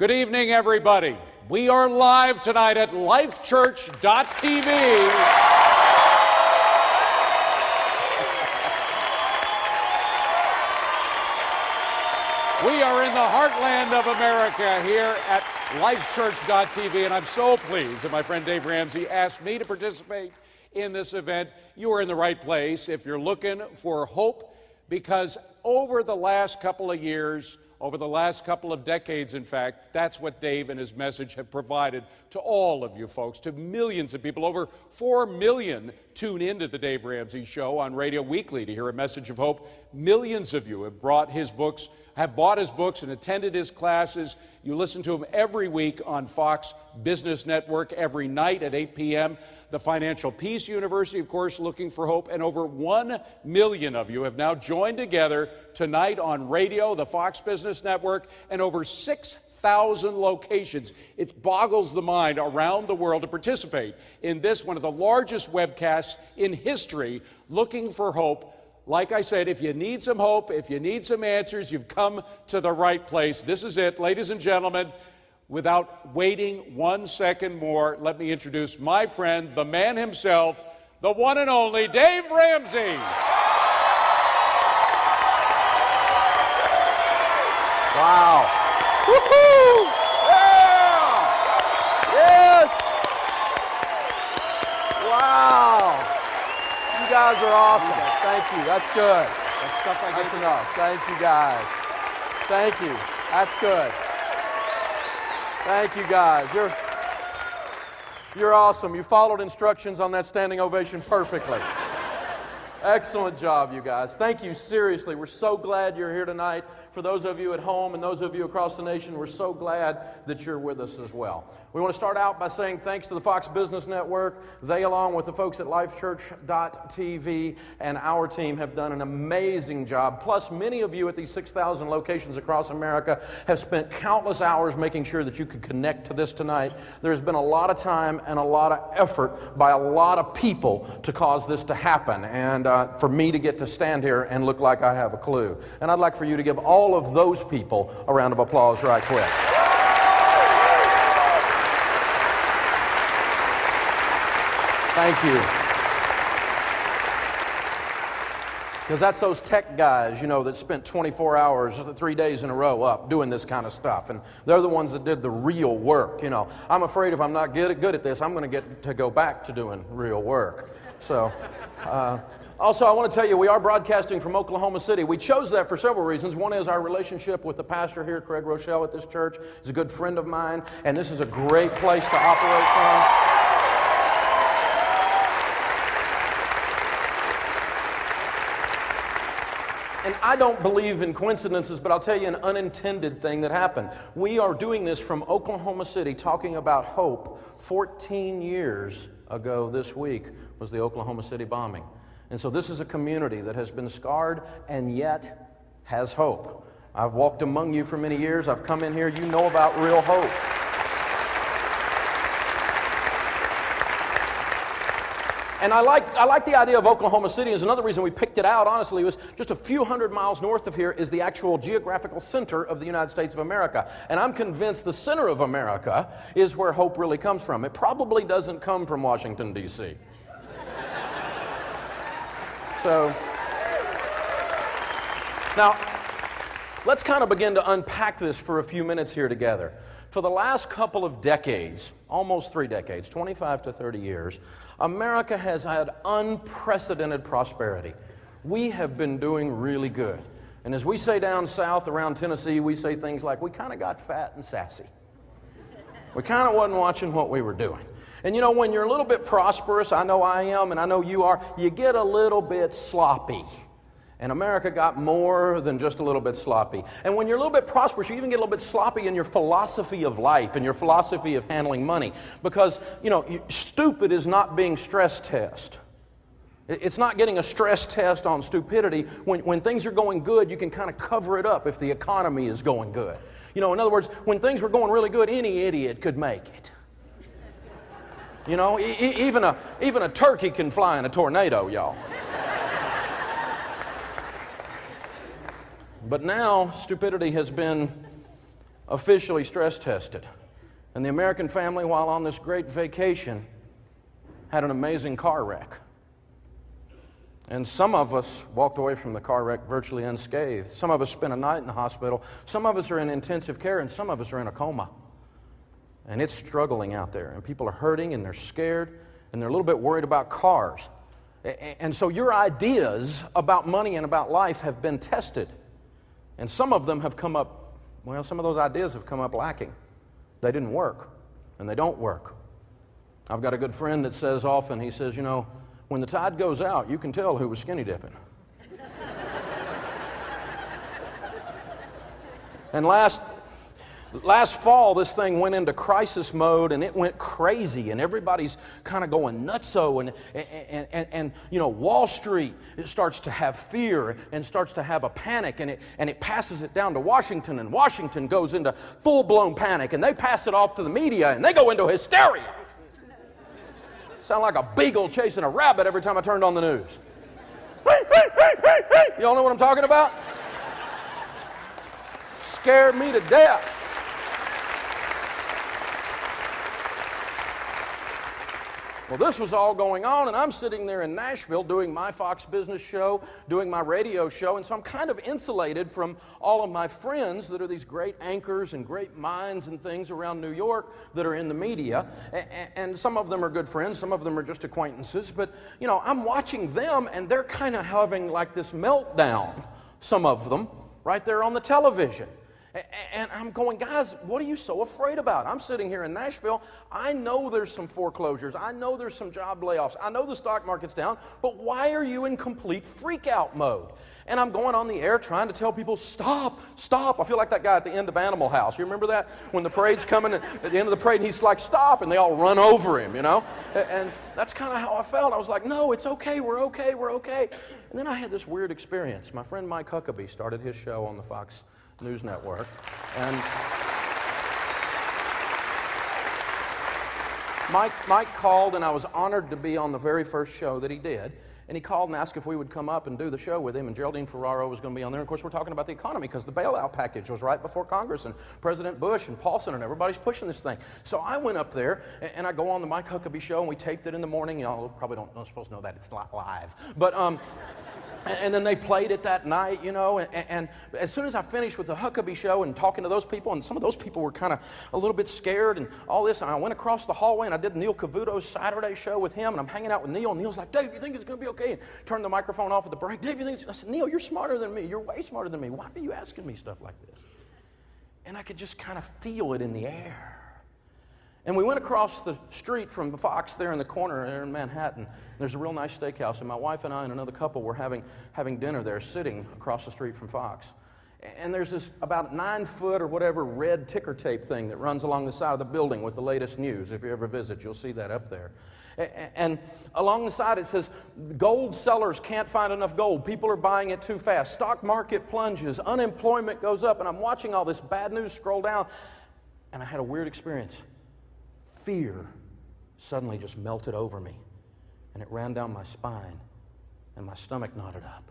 Good evening, everybody. We are live tonight at lifechurch.tv. We are in the heartland of America here at lifechurch.tv, and I'm so pleased that my friend Dave Ramsey asked me to participate in this event. You are in the right place if you're looking for hope, because over the last couple of years, over the last couple of decades, in fact, that's what Dave and his message have provided to all of you folks, to millions of people. Over 4 million tune into the Dave Ramsey Show on radio weekly to hear a message of hope. Millions of you have bought his books and attended his classes. You listen to him every week on Fox Business Network, every night at 8 p.m. The Financial Peace University, of course, looking for hope. And over 1 million of you have now joined together tonight on radio, the Fox Business Network, and over 6,000 locations. It boggles the mind around the world to participate in this, one of the largest webcasts in history, looking for hope. Like I said, if you need some hope, if you need some answers, you've come to the right place. This is it, ladies and gentlemen. Without waiting 1 second more, let me introduce my friend, the man himself, the one and only Dave Ramsey. Wow. Woohoo! Yeah! Yes! Wow! You guys are awesome. Thank you. That's good. That's stuff I That's get enough. Thank you, guys. Thank you. That's good. Thank you, guys. You're awesome. You followed instructions on that standing ovation perfectly. Excellent job, you guys. Thank you, seriously. We're so glad you're here tonight. For those of you at home and those of you across the nation, we're so glad that you're with us as well. We want to start out by saying thanks to the Fox Business Network. They, along with the folks at lifechurch.tv and our team, have done an amazing job. Plus, many of you at these 6,000 locations across America have spent countless hours making sure that you could connect to this tonight. There's been a lot of time and a lot of effort by a lot of people to cause this to happen, and for me to get to stand here and look like I have a clue. And I'd like for you to give all of those people a round of applause right quick. Thank you. Because that's those tech guys, you know, that spent 24 hours, 3 days in a row up doing this kind of stuff. And they're the ones that did the real work, you know. I'm afraid if I'm not good at this, I'm going to get to go back to doing real work. So, also, I want to tell you, we are broadcasting from Oklahoma City. We chose that for several reasons. One is our relationship with the pastor here, Craig Rochelle, at this church. He's a good friend of mine, and this is a great place to operate from. And I don't believe in coincidences, but I'll tell you an unintended thing that happened. We are doing this from Oklahoma City, talking about hope. 14 years ago this week was the Oklahoma City bombing. And so this is a community that has been scarred and yet has hope. I've walked among you for many years. I've come in here. You know about real hope. And I like the idea of Oklahoma City. Is another reason we picked it out, honestly, was just a few hundred miles north of here is the actual geographical center of the United States of America. And I'm convinced the center of America is where hope really comes from. It probably doesn't come from Washington, D.C. So, now, let's kind of begin to unpack this for a few minutes here together. For the last couple of decades, almost 3 decades, 25 to 30 years, America has had unprecedented prosperity. We have been doing really good. And as we say down south around Tennessee, we say things like, we kind of got fat and sassy. We kind of wasn't watching what we were doing. And you know, when you're a little bit prosperous, I know I am, and I know you are, you get a little bit sloppy. And America got more than just a little bit sloppy. And when you're a little bit prosperous, you even get a little bit sloppy in your philosophy of life and your philosophy of handling money. Because, you know, stupid is not being stress tested. It's not getting a stress test on stupidity. When things are going good, you can kind of cover it up if the economy is going good. You know, in other words, when things were going really good, any idiot could make it. You know, even a turkey can fly in a tornado, y'all. But now, stupidity has been officially stress tested. And the American family, while on this great vacation, had an amazing car wreck. And some of us walked away from the car wreck virtually unscathed. Some of us spent a night in the hospital. Some of us are in intensive care, and some of us are in a coma. And it's struggling out there. And people are hurting, and they're scared, and they're a little bit worried about cars. And so your ideas about money and about life have been tested. And some of them have come up, well, some of those ideas have come up lacking. They didn't work, and they don't work. I've got a good friend that says often, he says, you know, when the tide goes out, you can tell who was skinny dipping. And last fall, this thing went into crisis mode, and it went crazy, and everybody's kind of going nutso, and you know, Wall Street, it starts to have fear and starts to have a panic, and it passes it down to Washington, and Washington goes into full-blown panic, and they pass it off to the media, and they go into hysteria. Sound like a beagle chasing a rabbit every time I turned on the news. You all know what I'm talking about? Scared me to death. Well, this was all going on, and I'm sitting there in Nashville doing my Fox Business show, doing my radio show, and so I'm kind of insulated from all of my friends that are these great anchors and great minds and things around New York that are in the media, and some of them are good friends, some of them are just acquaintances, but, you know, I'm watching them, and they're kind of having like this meltdown, some of them, right there on the television. And I'm going, guys, what are you so afraid about? I'm sitting here in Nashville. I know there's some foreclosures. I know there's some job layoffs. I know the stock market's down. But why are you in complete freak-out mode? And I'm going on the air trying to tell people, stop, stop. I feel like that guy at the end of Animal House. You remember that? When the parade's coming, at the end of the parade, and he's like, stop, and they all run over him, you know? And that's kind of how I felt. I was like, no, it's okay. We're okay. We're okay. And then I had this weird experience. My friend Mike Huckabee started his show on the Fox News Network, and Mike called, and I was honored to be on the very first show that he did, and he called and asked if we would come up and do the show with him, and Geraldine Ferraro was going to be on there. And of course, we're talking about the economy because the bailout package was right before Congress, and President Bush and Paulson and everybody's pushing this thing. So I went up there, and I go on the Mike Huckabee show, and we taped it in the morning. Y'all probably don't supposed to know that it's not live, but and then they played it that night, you know, and as soon as I finished with the Huckabee show and talking to those people, and some of those people were kind of a little bit scared and all this, and I went across the hallway and I did Neil Cavuto's Saturday show with him, and I'm hanging out with Neil, and Neil's like, Dave, you think it's going to be okay? And turned the microphone off at the break. Dave, you think I said, Neil, you're smarter than me. You're way smarter than me. Why are you asking me stuff like this? And I could just kind of feel it in the air. And we went across the street from the Fox there in the corner there in Manhattan. There's a real nice steakhouse, and my wife and I and another couple were having dinner there, sitting across the street from Fox. And there's this about 9-foot or whatever red ticker tape thing that runs along the side of the building with the latest news. If you ever visit, you'll see that up there. And along the side it says, gold sellers can't find enough gold. People are buying it too fast. Stock market plunges. Unemployment goes up. And I'm watching all this bad news scroll down, and I had a weird experience. Fear suddenly just melted over me, and it ran down my spine, and my stomach knotted up.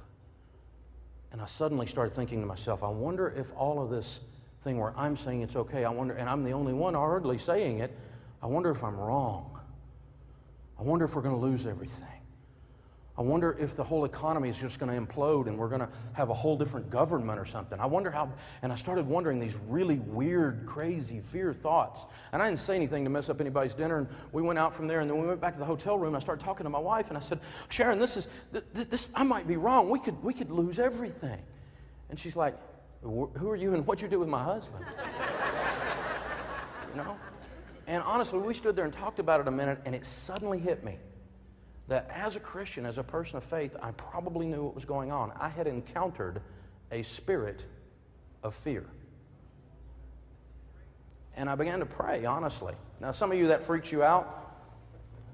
And I suddenly started thinking to myself, I wonder if all of this thing where I'm saying it's okay, I wonder, and I'm the only one hardly saying it, I wonder if I'm wrong. I wonder if we're going to lose everything. I wonder if the whole economy is just going to implode and we're going to have a whole different government or something. I wonder how, and I started wondering these really weird, crazy fear thoughts. And I didn't say anything to mess up anybody's dinner, and we went out from there, and then we went back to the hotel room, and I started talking to my wife, and I said, Sharon, this I might be wrong. We could lose everything. And she's like, who are you and what'd you do with my husband? You know? And honestly, we stood there and talked about it a minute, and it suddenly hit me that as a Christian, as a person of faith, I probably knew what was going on. I had encountered a spirit of fear. And I began to pray, honestly. Now, some of you, that freaks you out,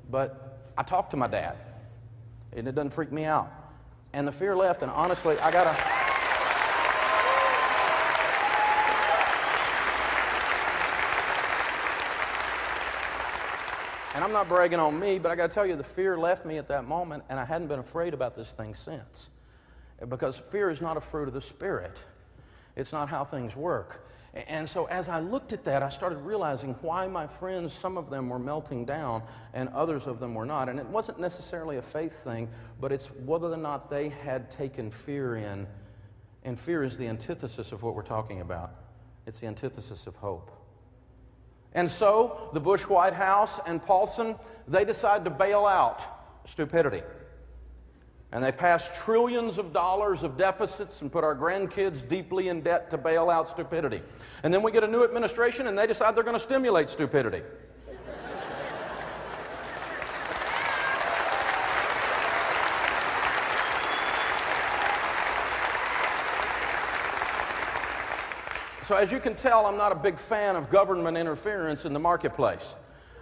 but I talked to my dad, and it doesn't freak me out. And the fear left, and honestly, I got to... And I'm not bragging on me, but I got to tell you, the fear left me at that moment, and I hadn't been afraid about this thing since. Because fear is not a fruit of the Spirit. It's not how things work. And so as I looked at that, I started realizing why my friends, some of them were melting down and others of them were not. And it wasn't necessarily a faith thing, but it's whether or not they had taken fear in. And fear is the antithesis of what we're talking about. It's the antithesis of hope. And so the Bush White House and Paulson, they decided to bail out stupidity. And they passed trillions of dollars of deficits and put our grandkids deeply in debt to bail out stupidity. And then we get a new administration and they decide they're going to stimulate stupidity. So as you can tell, I'm not a big fan of government interference in the marketplace.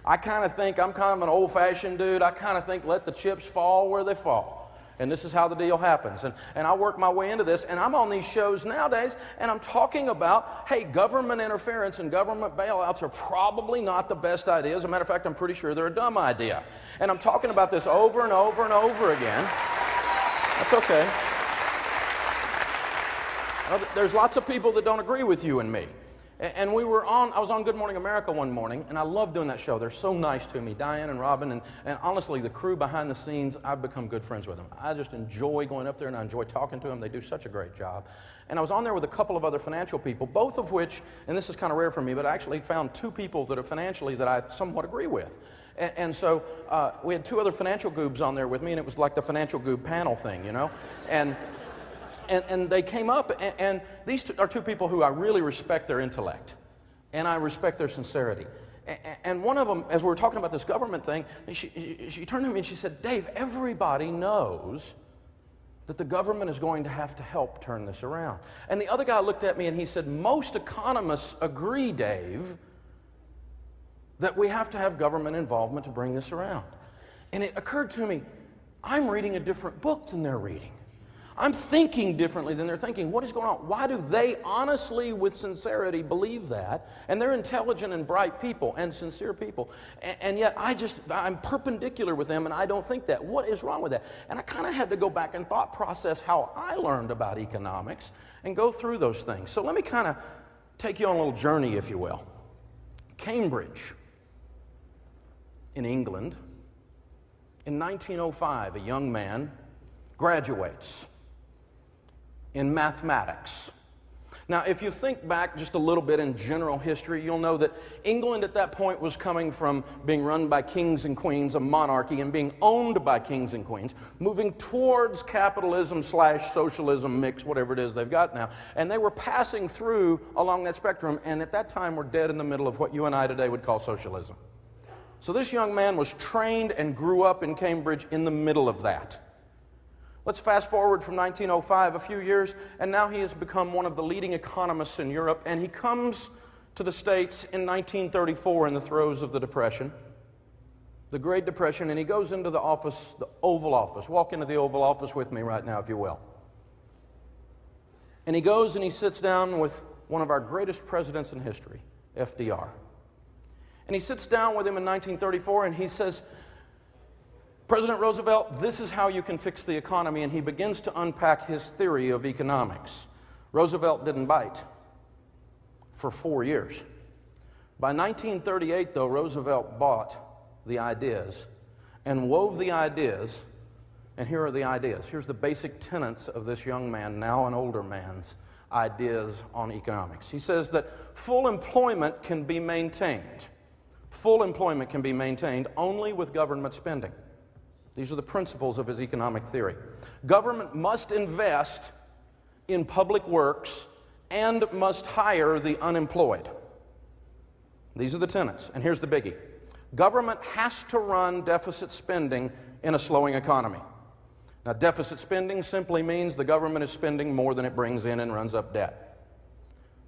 I kind of think, I'm kind of an old-fashioned dude. I kind of think let the chips fall where they fall. And this is how the deal happens. And I work my way into this, and I'm on these shows nowadays, and I'm talking about, hey, government interference and government bailouts are probably not the best idea. As a matter of fact, I'm pretty sure they're a dumb idea. And I'm talking about this over and over and over again. That's okay. There's lots of people that don't agree with you and me. And I was on Good Morning America one morning, and I love doing that show. They're so nice to me, Diane and Robin, and honestly, the crew behind the scenes, I've become good friends with them. I just enjoy going up there, and I enjoy talking to them. They do such a great job. And I was on there with a couple of other financial people, both of which, and this is kind of rare for me, but I actually found two people that are financially that I somewhat agree with. And so we had two other financial goobs on there with me, and it was like the financial goob panel thing, you know? And they came up, and these are two people who I really respect their intellect, and I respect their sincerity. And one of them, as we were talking about this government thing, she turned to me and she said, Dave, everybody knows that the government is going to have to help turn this around. And the other guy looked at me and he said, most economists agree, Dave, that we have to have government involvement to bring this around. And it occurred to me, I'm reading a different book than they're reading. I'm thinking differently than they're thinking. What is going on? Why do they honestly, with sincerity, believe that? And they're intelligent and bright people and sincere people. And yet I'm perpendicular with them and I don't think that. What is wrong with that? And I kind of had to go back and thought process how I learned about economics and go through those things. So let me kind of take you on a little journey, if you will. Cambridge in England. In 1905, a young man graduates in mathematics. Now, if you think back just a little bit in general history, you'll know that England at that point was coming from being run by kings and queens, a monarchy, and being owned by kings and queens, moving towards capitalism / socialism mix, whatever it is they've got now. And they were passing through along that spectrum, and at that time were dead in the middle of what you and I today would call socialism. So this young man was trained and grew up in Cambridge in the middle of that. Let's fast forward from 1905 a few years, and now he has become one of the leading economists in Europe, and he comes to the States in 1934 in the throes of the Depression, the Great Depression, and he goes into the office, the Oval Office. Walk into the Oval Office with me right now, if you will. And he goes and he sits down with one of our greatest presidents in history, FDR. And he sits down with him in 1934, and he says, President Roosevelt, this is how you can fix the economy, and he begins to unpack his theory of economics. Roosevelt didn't bite for 4 years. By 1938, though, Roosevelt bought the ideas and wove the ideas, and here are the ideas. Here's the basic tenets of this young man, now an older man's, ideas on economics. He says that full employment can be maintained. Full employment can be maintained only with government spending. These are the principles of his economic theory. Government must invest in public works and must hire the unemployed. These are the tenets, and here's the biggie. Government has to run deficit spending in a slowing economy. Now, deficit spending simply means the government is spending more than it brings in and runs up debt.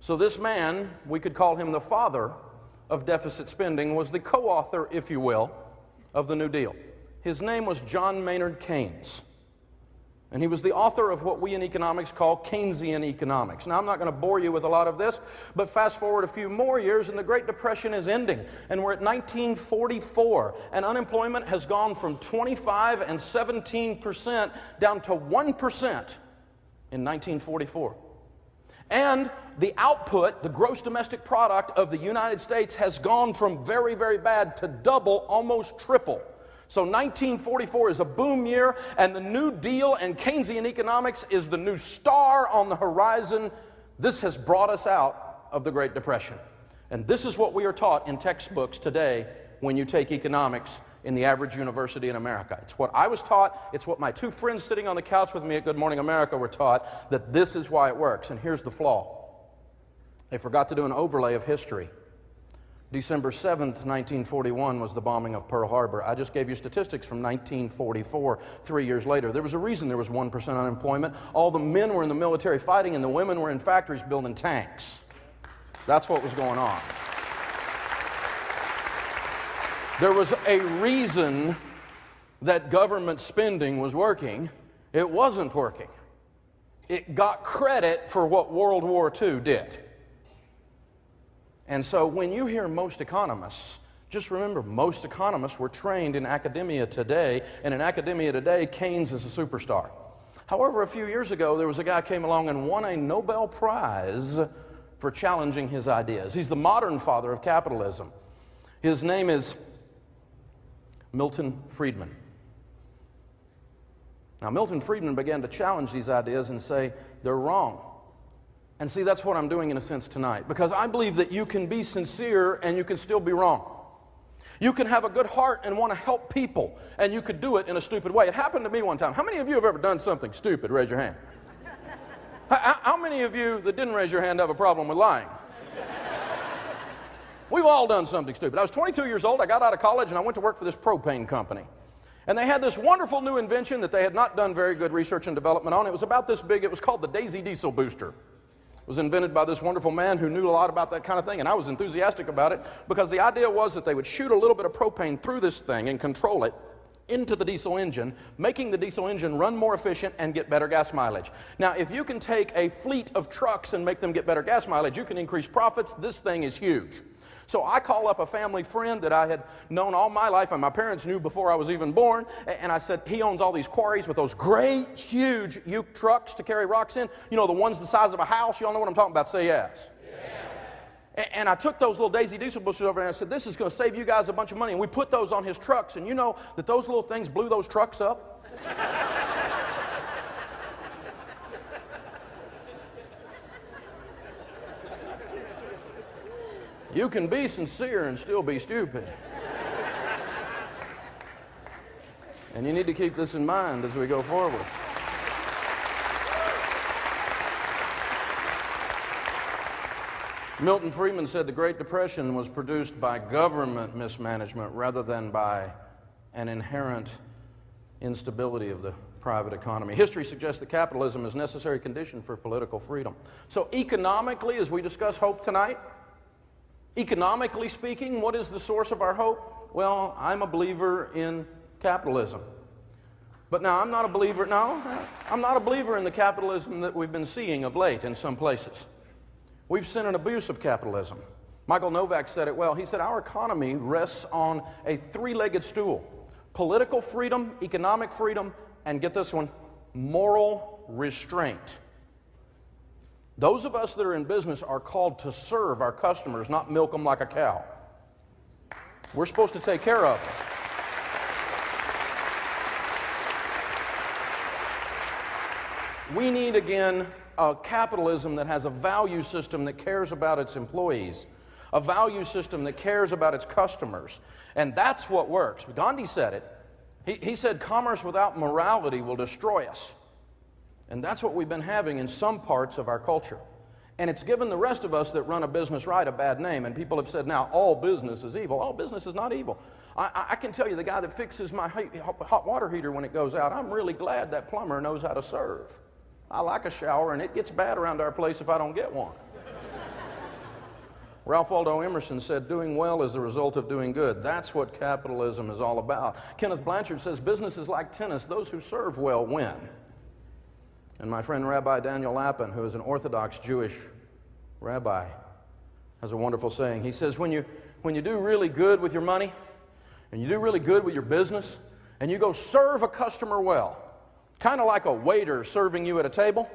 So this man, we could call him the father of deficit spending, was the co-author, if you will, of the New Deal. His name was John Maynard Keynes, and he was the author of what we in economics call Keynesian economics. Now, I'm not going to bore you with a lot of this, but fast forward a few more years, and the Great Depression is ending, and we're at 1944, and unemployment has gone from 25 and 17% down to 1% in 1944. And the output, the gross domestic product of the United States has gone from very, very bad to double, almost triple. So 1944 is a boom year, and the New Deal and Keynesian economics is the new star on the horizon. This has brought us out of the Great Depression. And this is what we are taught in textbooks today when you take economics in the average university in America. It's what I was taught. It's what my two friends sitting on the couch with me at Good Morning America were taught, that this is why it works. And here's the flaw. They forgot to do an overlay of history. December 7th, 1941 was the bombing of Pearl Harbor. I just gave you statistics from 1944, 3 years later. There was a reason there was 1% unemployment. All the men were in the military fighting, and the women were in factories building tanks. That's what was going on. There was a reason that government spending was working. It wasn't working. It got credit for what World War II did. And so when you hear most economists, just remember, most economists were trained in academia today, and in academia today, Keynes is a superstar. However, a few years ago, there was a guy who came along and won a Nobel Prize for challenging his ideas. He's the modern father of capitalism. His name is Milton Friedman. Now, Milton Friedman began to challenge these ideas and say, they're wrong. And see, that's what I'm doing in a sense tonight, because I believe that you can be sincere and you can still be wrong. You can have a good heart and want to help people, and you could do it in a stupid way. It happened to me one time. How many of you have ever done something stupid? Raise your hand. How many of you that didn't raise your hand have a problem with lying? We've all done something stupid. I was 22 years old. I got out of college, and I went to work for this propane company. And they had this wonderful new invention that they had not done very good research and development on. It was about this big. It was called the Daisy Diesel Booster. It was invented by this wonderful man who knew a lot about that kind of thing, and I was enthusiastic about it because the idea was that they would shoot a little bit of propane through this thing and control it into the diesel engine, making the diesel engine run more efficient and get better gas mileage. Now, if you can take a fleet of trucks and make them get better gas mileage, you can increase profits. This thing is huge. So I call up a family friend that I had known all my life, and my parents knew before I was even born, and I said, he owns all these quarries with those great, huge uke trucks to carry rocks in. You know, the ones the size of a house. You all know what I'm talking about. Say yes. Yes. And I took those little Daisy Diesel boosters over there and I said, this is going to save you guys a bunch of money. And we put those on his trucks, and you know that those little things blew those trucks up? You can be sincere and still be stupid. And you need to keep this in mind as we go forward. Milton Friedman said the Great Depression was produced by government mismanagement rather than by an inherent instability of the private economy. History suggests that capitalism is a necessary condition for political freedom. So economically, as we discuss hope tonight, economically speaking, what is the source of our hope? Well, I'm a believer in capitalism. But now, I'm not a believer in the capitalism that we've been seeing of late in some places. We've seen an abuse of capitalism. Michael Novak said it well. He said, our economy rests on a three-legged stool: political freedom, economic freedom, and get this one, moral restraint. Those of us that are in business are called to serve our customers, not milk them like a cow. We're supposed to take care of them. We need, again, a capitalism that has a value system that cares about its employees, a value system that cares about its customers. And that's what works. Gandhi said it. He said, commerce without morality will destroy us. And that's what we've been having in some parts of our culture. And it's given the rest of us that run a business right a bad name. And people have said, now, all business is evil. All business is not evil. I can tell you, the guy that fixes my hot water heater when it goes out, I'm really glad that plumber knows how to serve. I like a shower, and it gets bad around our place if I don't get one. Ralph Waldo Emerson said, doing well is the result of doing good. That's what capitalism is all about. Kenneth Blanchard says, business is like tennis. Those who serve well win. And my friend Rabbi Daniel Lapin, who is an Orthodox Jewish rabbi, has a wonderful saying. He says, when you do really good with your money, and you do really good with your business, and you go serve a customer well, kind of like a waiter serving you at a table,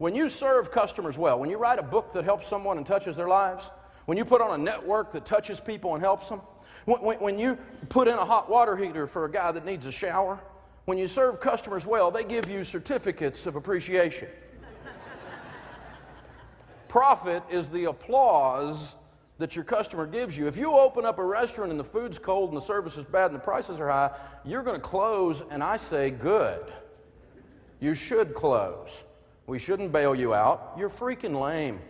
When you serve customers well, when you write a book that helps someone and touches their lives, when you put on a network that touches people and helps them, when you put in a hot water heater for a guy that needs a shower, when you serve customers well, they give you certificates of appreciation. Profit is the applause that your customer gives you. If you open up a restaurant and the food's cold and the service is bad and the prices are high, you're going to close, and I say good. You should close. We shouldn't bail you out. You're freaking lame.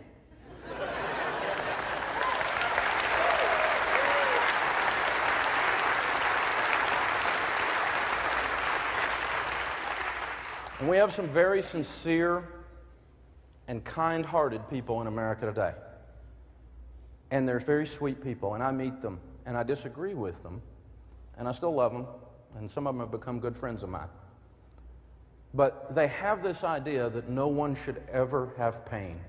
And we have some very sincere and kind-hearted people in America today. And they're very sweet people, and I meet them, and I disagree with them, and I still love them, and some of them have become good friends of mine. But they have this idea that no one should ever have pain.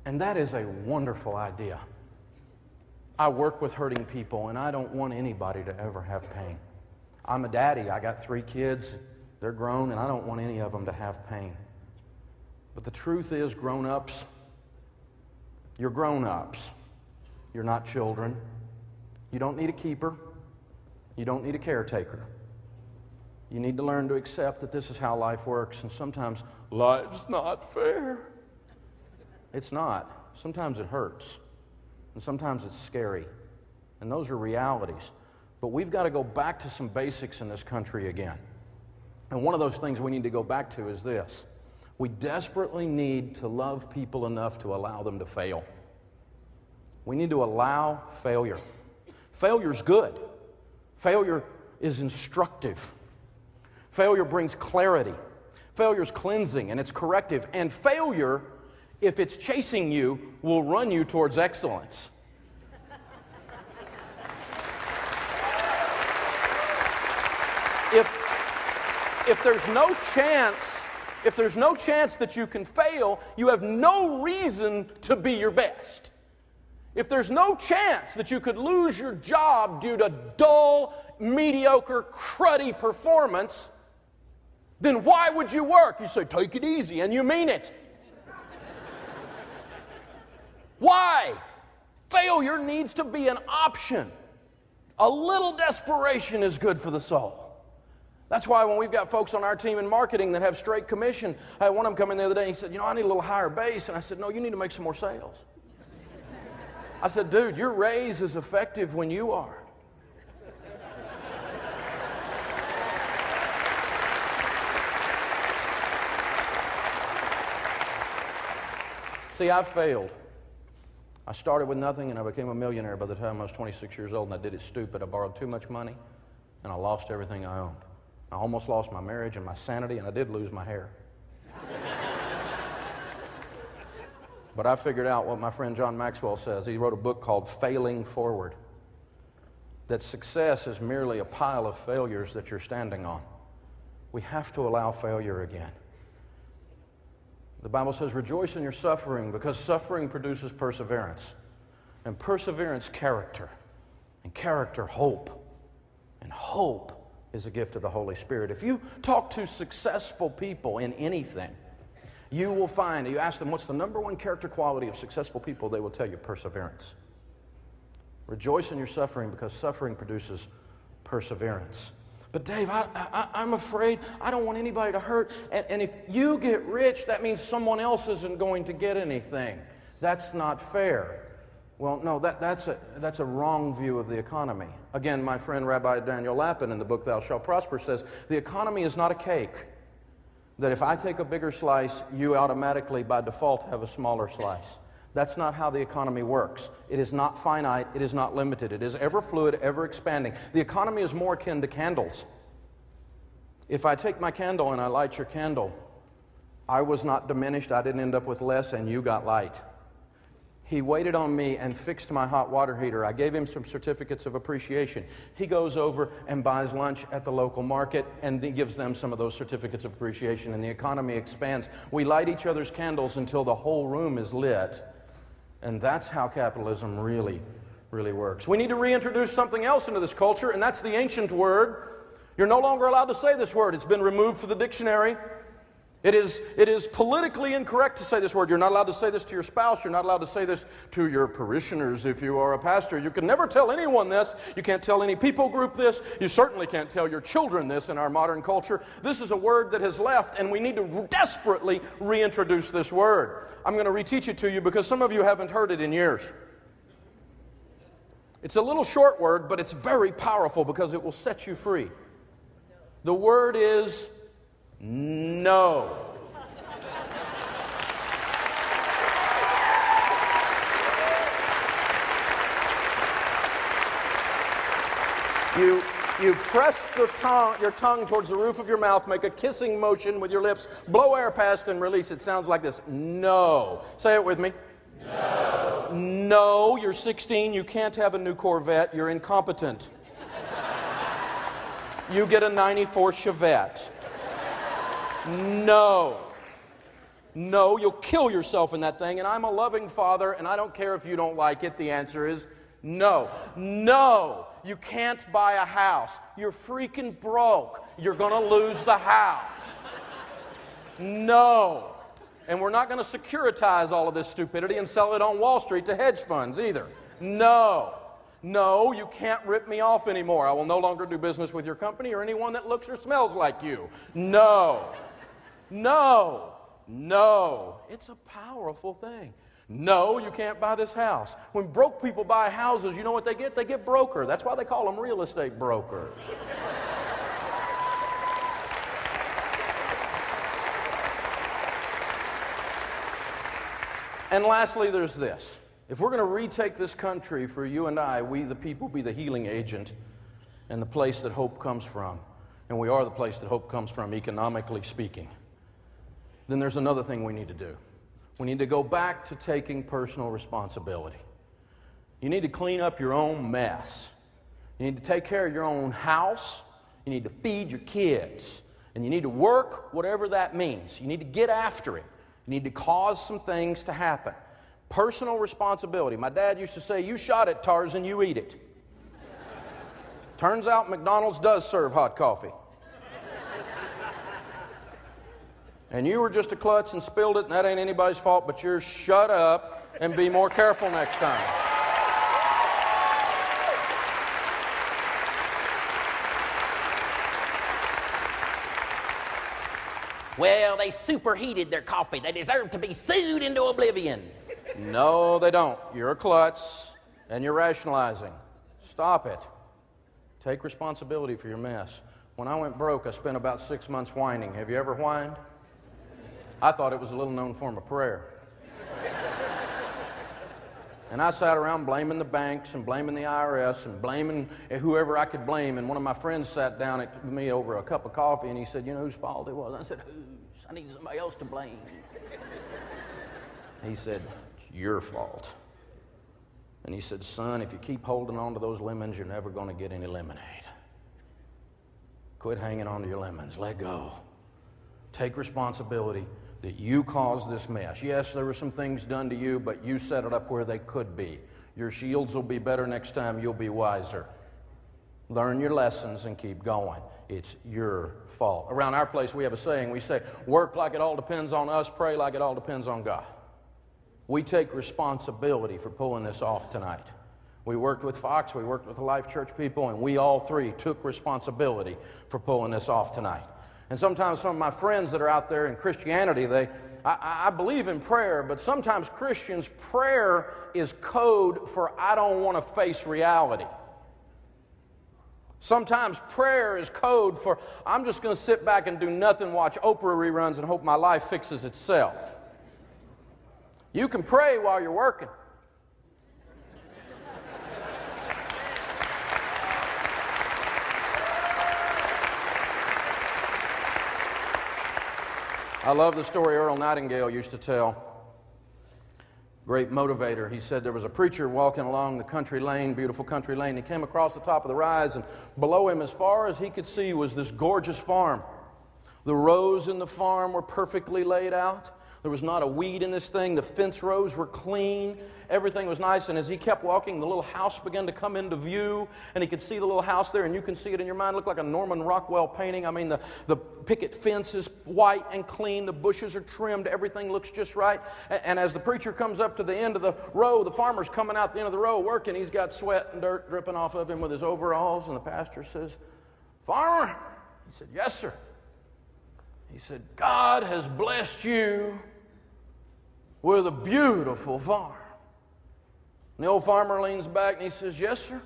And that is a wonderful idea. I work with hurting people, and I don't want anybody to ever have pain. I'm a daddy. I got 3 kids. They're grown, and I don't want any of them to have pain. But the truth is, grown-ups, you're grown-ups. You're not children. You don't need a keeper. You don't need a caretaker. You need to learn to accept that this is how life works, and sometimes life's not fair. It's not. Sometimes it hurts, and sometimes it's scary, and those are realities. But we've got to go back to some basics in this country again. And one of those things we need to go back to is this. We desperately need to love people enough to allow them to fail. We need to allow failure. Failure's good. Failure is instructive. Failure brings clarity. Failure's cleansing, and it's corrective. And failure, if it's chasing you, will run you towards excellence. If there's no chance that you can fail, you have no reason to be your best. If there's no chance that you could lose your job due to dull, mediocre, cruddy performance, then why would you work? You say, take it easy, and you mean it. Why? Failure needs to be an option. A little desperation is good for the soul. That's why when we've got folks on our team in marketing that have straight commission, I had one of them come in the other day and he said, I need a little higher base. And I said, no, you need to make some more sales. I said, dude, your raise is effective when you are. See, I failed. I started with nothing and I became a millionaire by the time I was 26 years old, and I did it stupid. I borrowed too much money and I lost everything I owned. I almost lost my marriage and my sanity, and I did lose my hair. But I figured out what my friend John Maxwell says. He wrote a book called Failing Forward. That success is merely a pile of failures that you're standing on. We have to allow failure again. The Bible says, rejoice in your suffering, because suffering produces perseverance. And perseverance, character. And character, hope. And hope is a gift of the Holy Spirit. If you talk to successful people in anything, you will find, you ask them what's the number one character quality of successful people, they will tell you perseverance. Rejoice in your suffering, because suffering produces perseverance. But Dave, I'm afraid I don't want anybody to hurt, and if you get rich, that means someone else isn't going to get anything. That's not fair. Well, no, that's a wrong view of the economy. Again, my friend Rabbi Daniel Lapin in the book Thou Shalt Prosper says, the economy is not a cake, that if I take a bigger slice, you automatically by default have a smaller slice. That's not how the economy works. It is not finite, it is not limited. It is ever fluid, ever expanding. The economy is more akin to candles. If I take my candle and I light your candle, I was not diminished, I didn't end up with less, and you got light. He waited on me and fixed my hot water heater. I gave him some certificates of appreciation. He goes over and buys lunch at the local market and gives them some of those certificates of appreciation, and the economy expands. We light each other's candles until the whole room is lit, and that's how capitalism really works. We need to reintroduce something else into this culture, and that's the ancient word. You're no longer allowed to say this word. It's been removed from the dictionary. It is politically incorrect to say this word. You're not allowed to say this to your spouse. You're not allowed to say this to your parishioners if you are a pastor. You can never tell anyone this. You can't tell any people group this. You certainly can't tell your children this in our modern culture. This is a word that has left, and we need to desperately reintroduce this word. I'm going to reteach it to you because some of you haven't heard it in years. It's a little short word, but it's very powerful because it will set you free. The word is no. You press your tongue towards the roof of your mouth, make a kissing motion with your lips, blow air past and release. It sounds like this. No. Say it with me. No. No, you're 16, you can't have a new Corvette, you're incompetent. You get a 94 Chevette. No. No, you'll kill yourself in that thing, and I'm a loving father, and I don't care if you don't like it. The answer is no. No, you can't buy a house. You're freaking broke. You're going to lose the house. No. And we're not going to securitize all of this stupidity and sell it on Wall Street to hedge funds either. No. No, you can't rip me off anymore. I will no longer do business with your company or anyone that looks or smells like you. No. No. No. It's a powerful thing. No, you can't buy this house. When broke people buy houses, you know what they get? They get broker. That's why they call them real estate brokers. And lastly, there's this. If we're going to retake this country for you and I, we the people be the healing agent and the place that hope comes from, and we are the place that hope comes from, economically speaking, then there's another thing we need to do. We need to go back to taking personal responsibility. You need to clean up your own mess. You need to take care of your own house. You need to feed your kids. And you need to work, whatever that means. You need to get after it. You need to cause some things to happen. Personal responsibility. My dad used to say, you shot it, Tarzan, you eat it. Turns out McDonald's does serve hot coffee. And you were just a klutz and spilled it, and that ain't anybody's fault but yours. Shut up and be more careful next time. Well, they superheated their coffee. They deserve to be sued into oblivion. No, they don't. You're a klutz, and you're rationalizing. Stop it. Take responsibility for your mess. When I went broke, I spent about 6 months whining. Have you ever whined? I thought it was a little-known form of prayer. And I sat around blaming the banks and blaming the IRS and blaming whoever I could blame. And one of my friends sat down with me over a cup of coffee, and he said, you know whose fault it was? I said, whose? I need somebody else to blame. He said, it's your fault. And he said, son, if you keep holding on to those lemons, you're never going to get any lemonade. Quit hanging on to your lemons. Let go. Take responsibility that you caused this mess. Yes, there were some things done to you, but you set it up where they could be. Your shields will be better next time. You'll be wiser. Learn your lessons and keep going. It's your fault. Around our place, we have a saying. We say, work like it all depends on us, pray like it all depends on God. We take responsibility for pulling this off tonight. We worked with Fox, we worked with the Life Church people, and we all three took responsibility for pulling this off tonight. And sometimes some of my friends that are out there in Christianity, I believe in prayer, but sometimes Christians, prayer is code for I don't want to face reality. Sometimes prayer is code for I'm just going to sit back and do nothing, watch Oprah reruns, and hope my life fixes itself. You can pray while you're working. I love the story Earl Nightingale used to tell. Great motivator. He said there was a preacher walking along the country lane, beautiful country lane. He came across the top of the rise, and below him, as far as he could see, was this gorgeous farm. The rows in the farm were perfectly laid out. There was not a weed in this thing. The fence rows were clean. Everything was nice. And as he kept walking, the little house began to come into view. And he could see the little house there, and you can see it in your mind. It looked like a Norman Rockwell painting. I mean, the picket fence is white and clean. The bushes are trimmed. Everything looks just right. And as the preacher comes up to the end of the row, the farmer's coming out the end of the row working. He's got sweat and dirt dripping off of him with his overalls. And the pastor says, "Farmer?" He said, "Yes, sir." He said, "God has blessed you with a beautiful farm." And the old farmer leans back and he says, "Yes, sir,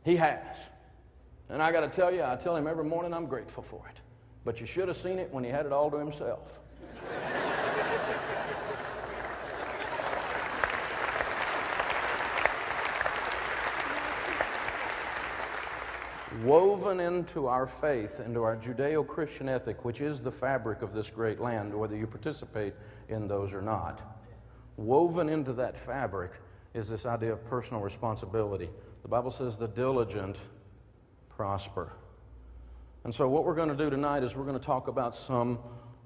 he has. And I got to tell you, I tell him every morning I'm grateful for it. But you should have seen it when he had it all to himself." Woven into our faith, into our Judeo-Christian ethic, which is the fabric of this great land, whether you participate in those or not, woven into that fabric is this idea of personal responsibility. The Bible says the diligent prosper. And so what we're going to do tonight is we're going to talk about some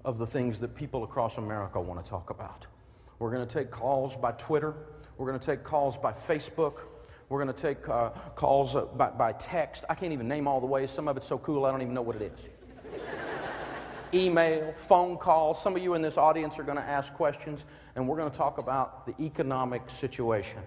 of the things that people across America want to talk about. We're going to take calls by Twitter. We're going to take calls by Facebook. We're going to take calls by text. I can't even name all the ways. Some of it's so cool I don't even know what it is. Email, phone calls. Some of you in this audience are going to ask questions, and we're going to talk about the economic situation.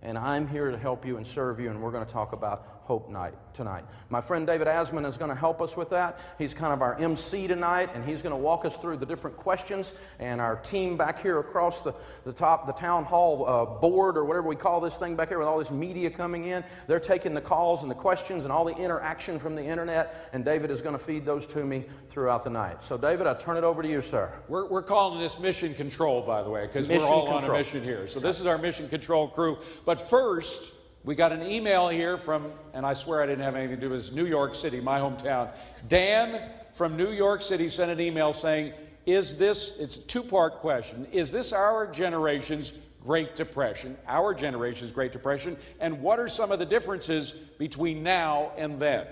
And I'm here to help you and serve you, and we're going to talk about Hope Night tonight. My friend David Asman is going to help us with that. He's kind of our MC tonight, and he's going to walk us through the different questions. And our team back here across the top, the town hall board, or whatever we call this thing back here with all this media coming in, they're taking the calls and the questions and all the interaction from the internet, and David is going to feed those to me throughout the night. So David, I turn it over to you, sir. We're calling this mission control, by the way, because we're all on a mission here. So this is our mission control crew. But first, we got an email here from, and I swear I didn't have anything to do with this, New York City, my hometown. Dan from New York City sent an email saying, it's a two-part question, is this our generation's Great Depression, our generation's Great Depression, and what are some of the differences between now and then?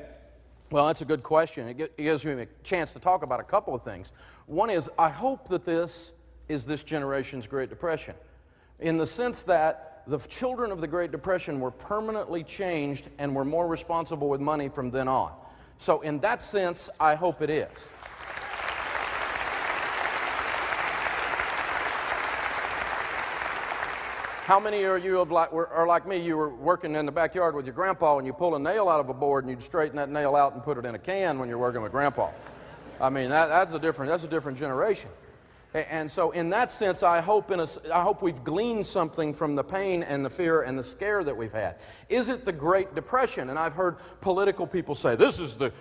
Well, that's a good question. It gives me a chance to talk about a couple of things. One is, I hope that this is this generation's Great Depression, in the sense that the children of the Great Depression were permanently changed and were more responsible with money from then on. So in that sense, I hope it is. How many of you are like me? You were working in the backyard with your grandpa and you pull a nail out of a board and you'd straighten that nail out and put it in a can when you're working with grandpa. I mean, that's a different generation. And so in that sense, I hope we've gleaned something from the pain and the fear and the scare that we've had. Is it the Great Depression? And I've heard political people say, this is the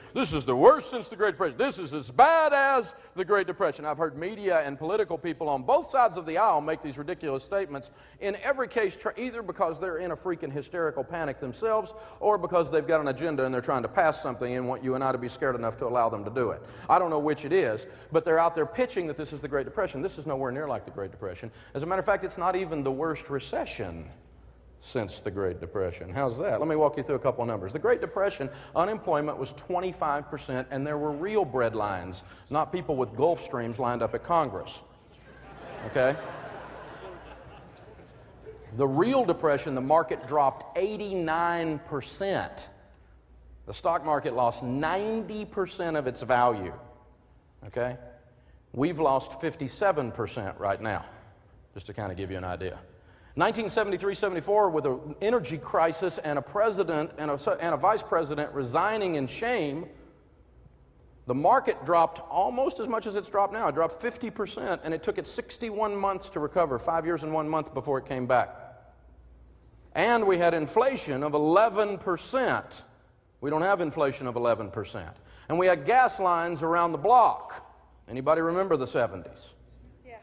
worst since the Great Depression. This is as bad as the Great Depression. I've heard media and political people on both sides of the aisle make these ridiculous statements. In every case, either because they're in a freaking hysterical panic themselves, or because they've got an agenda and they're trying to pass something and want you and I to be scared enough to allow them to do it. I don't know which it is, but they're out there pitching that this is the Great Depression. This is nowhere near like the Great Depression. As a matter of fact, it's not even the worst recession since the Great Depression. How's that? Let me walk you through a couple of numbers. The Great Depression, unemployment was 25%, and there were real breadlines, not people with Gulf Streams lined up at Congress. Okay? The real depression, the market dropped 89%. The stock market lost 90% of its value. Okay? We've lost 57% right now, just to kind of give you an idea. 1973-74, with an energy crisis and a president and a vice president resigning in shame, the market dropped almost as much as it's dropped now. It dropped 50%, and it took it 61 months to recover, 5 years and 1 month before it came back. And we had inflation of 11%. We don't have inflation of 11%. And we had gas lines around the block. Anybody remember the 70s? Yeah.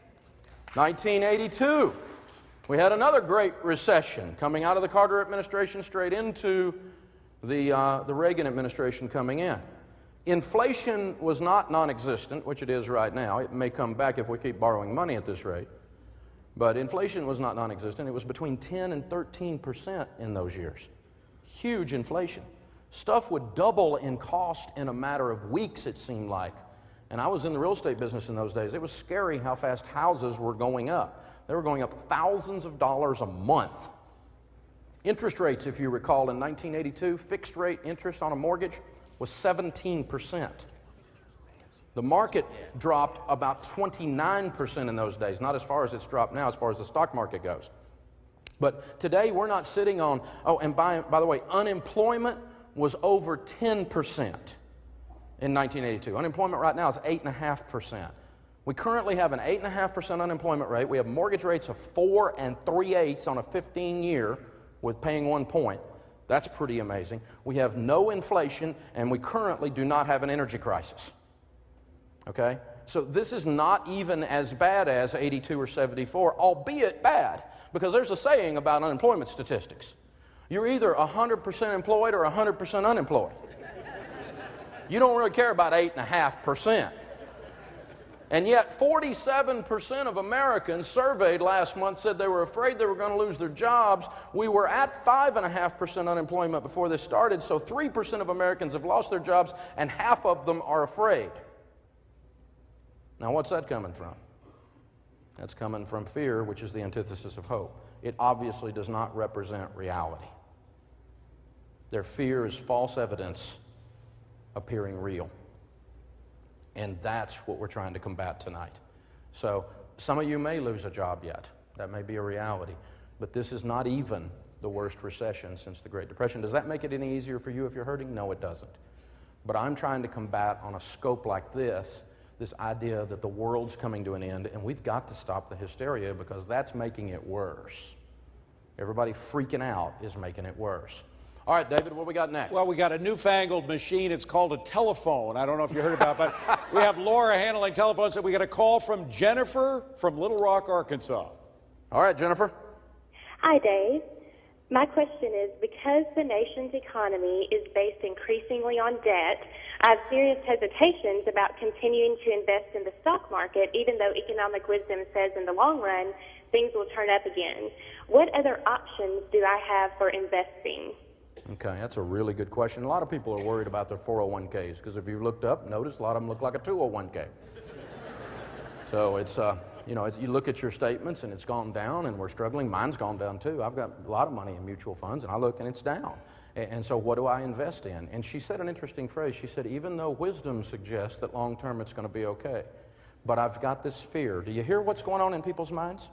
1982, we had another great recession coming out of the Carter administration straight into the Reagan administration coming in. Inflation was not non-existent, which it is right now. It may come back if we keep borrowing money at this rate. But inflation was not non-existent. It was between 10 and 13% in those years. Huge inflation. Stuff would double in cost in a matter of weeks, it seemed like. And I was in the real estate business in those days. It was scary how fast houses were going up. They were going up thousands of dollars a month. Interest rates, if you recall, in 1982, fixed rate interest on a mortgage was 17%. The market dropped about 29% in those days, not as far as it's dropped now as far as the stock market goes. But today we're not sitting on, oh, and by the way, unemployment was over 10% in 1982. Unemployment right now is 8.5%. We currently have an 8.5% unemployment rate. We have mortgage rates of 4 3/8 on a 15-year with paying 1 point. That's pretty amazing. We have no inflation, and we currently do not have an energy crisis. Okay? So this is not even as bad as 82 or 74, albeit bad, because there's a saying about unemployment statistics. You're either 100% employed or 100% unemployed. You don't really care about 8.5%. And yet 47% of Americans surveyed last month said they were afraid they were going to lose their jobs. We were at 5.5% unemployment before this started, so 3% of Americans have lost their jobs, and half of them are afraid. Now, what's that coming from? That's coming from fear, which is the antithesis of hope. It obviously does not represent reality. Their fear is false evidence appearing real. And that's what we're trying to combat tonight. So some of you may lose a job yet. That may be a reality. But this is not even the worst recession since the Great Depression. Does that make it any easier for you if you're hurting? No, it doesn't. But I'm trying to combat on a scope like this idea that the world's coming to an end, and we've got to stop the hysteria because that's making it worse. Everybody freaking out is making it worse. All right, David, what we got next? Well, we got a newfangled machine. It's called a telephone. I don't know if you heard about it, but we have Laura handling telephones, and we got a call from Jennifer from Little Rock, Arkansas. All right, Jennifer. Hi, Dave. My question is, because the nation's economy is based increasingly on debt, I have serious hesitations about continuing to invest in the stock market, even though economic wisdom says in the long run, things will turn up again. What other options do I have for investing? Okay, that's a really good question. A lot of people are worried about their 401ks because if you looked up, notice a lot of them look like a 201k. So it's, you look at your statements and it's gone down and we're struggling. Mine's gone down too. I've got a lot of money in mutual funds and I look and it's down. And so what do I invest in? And she said an interesting phrase. She said, even though wisdom suggests that long term it's going to be okay, but I've got this fear. Do you hear what's going on in people's minds?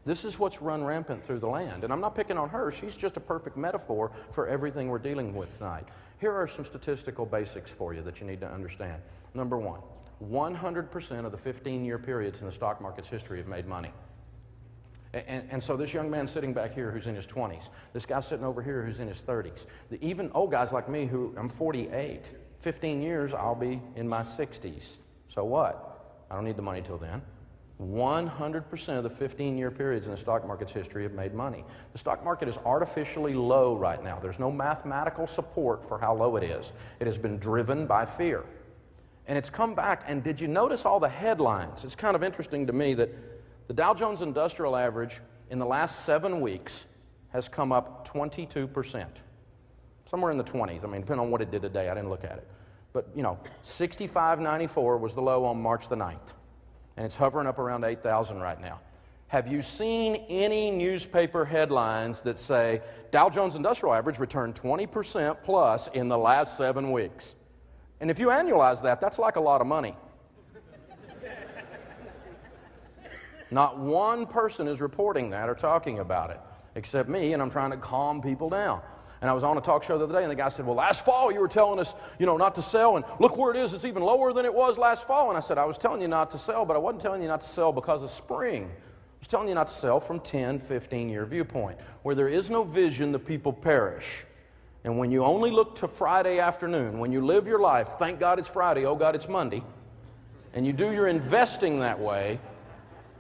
This is what's run rampant through the land. And I'm not picking on her. She's just a perfect metaphor for everything we're dealing with tonight. Here are some statistical basics for you that you need to understand. Number one, 100% of the 15-year periods in the stock market's history have made money. And so this young man sitting back here who's in his 20s, this guy sitting over here who's in his 30s, even old guys like me who I'm 48, 15 years I'll be in my 60s. So what? I don't need the money till then. 100% of the 15-year periods in the stock market's history have made money. The stock market is artificially low right now. There's no mathematical support for how low it is. It has been driven by fear. And it's come back, and did you notice all the headlines? It's kind of interesting to me that the Dow Jones Industrial Average in the last 7 weeks has come up 22%. Somewhere in the 20s. I mean, depending on what it did today. I didn't look at it. But, 65.94 was the low on March the 9th. And it's hovering up around 8,000 right now. Have you seen any newspaper headlines that say Dow Jones Industrial Average returned 20% plus in the last 7 weeks? And if you annualize that, that's like a lot of money. Not one person is reporting that or talking about it, except me, and I'm trying to calm people down. And I was on a talk show the other day, and the guy said, well, last fall you were telling us, not to sell, and look where it is, it's even lower than it was last fall. And I said, I was telling you not to sell, but I wasn't telling you not to sell because of spring. I was telling you not to sell from 10, 15-year viewpoint. Where there is no vision, the people perish. And when you only look to Friday afternoon, when you live your life, thank God it's Friday, oh God it's Monday, and you do your investing that way,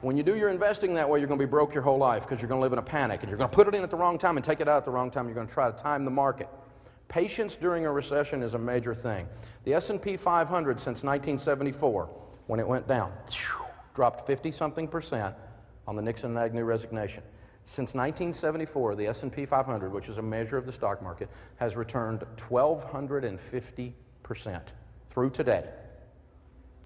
when you do your investing that way, you're going to be broke your whole life because you're going to live in a panic and you're going to put it in at the wrong time and take it out at the wrong time. You're going to try to time the market. Patience during a recession is a major thing. The S&P 500 since 1974, when it went down, dropped 50-something% on the Nixon and Agnew resignation. Since 1974, the S&P 500, which is a measure of the stock market, has returned 1,250% through today.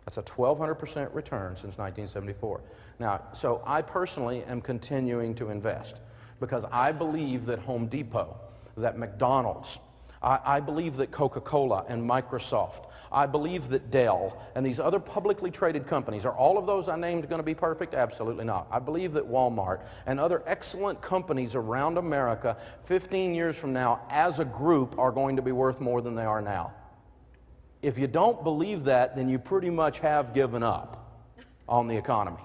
That's a 1,200% return since 1974. Now, so I personally am continuing to invest because I believe that Home Depot, that McDonald's, I believe that Coca-Cola and Microsoft, I believe that Dell and these other publicly traded companies, are all of those I named going to be perfect? Absolutely not. I believe that Walmart and other excellent companies around America 15 years from now as a group are going to be worth more than they are now. If you don't believe that, then you pretty much have given up on the economy,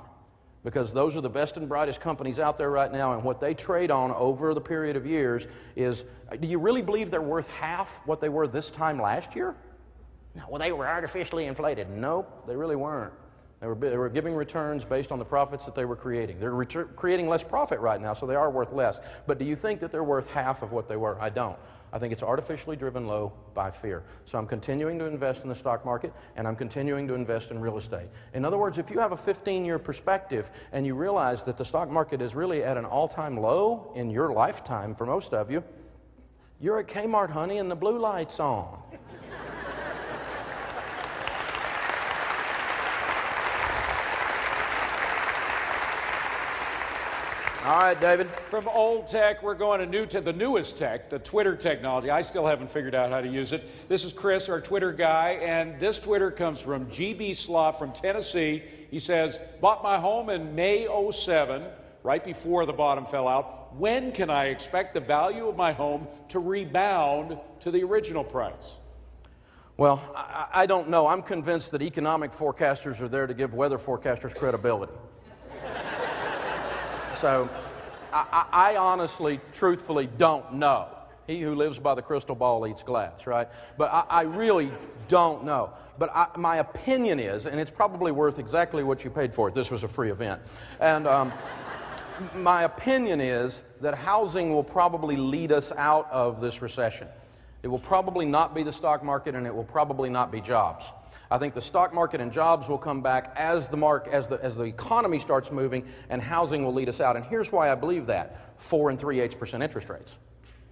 because those are the best and brightest companies out there right now, and what they trade on over the period of years is, do you really believe they're worth half what they were this time last year? No, well, they were artificially inflated. Nope, they really weren't. They were giving returns based on the profits that they were creating. They're creating less profit right now, so they are worth less. But do you think that they're worth half of what they were? I don't. I think it's artificially driven low by fear. So I'm continuing to invest in the stock market, and I'm continuing to invest in real estate. In other words, if you have a 15-year perspective and you realize that the stock market is really at an all-time low in your lifetime for most of you, you're at Kmart, honey, and the blue light's on. All right, David. From old tech, we're going to the newest tech, the Twitter technology. I still haven't figured out how to use it. This is Chris, our Twitter guy, and this Twitter comes from GB Slough from Tennessee. He says, bought my home in May 07, right before the bottom fell out. When can I expect the value of my home to rebound to the original price? Well, I don't know. I'm convinced that economic forecasters are there to give weather forecasters credibility. So I honestly, truthfully don't know. He who lives by the crystal ball eats glass, right? But I really don't know. But my opinion is, and it's probably worth exactly what you paid for it. This was a free event. And my opinion is that housing will probably lead us out of this recession. It will probably not be the stock market, and it will probably not be jobs. I think the stock market and jobs will come back as the economy starts moving, and housing will lead us out. And here's why I believe that. 4 3/8% interest rates,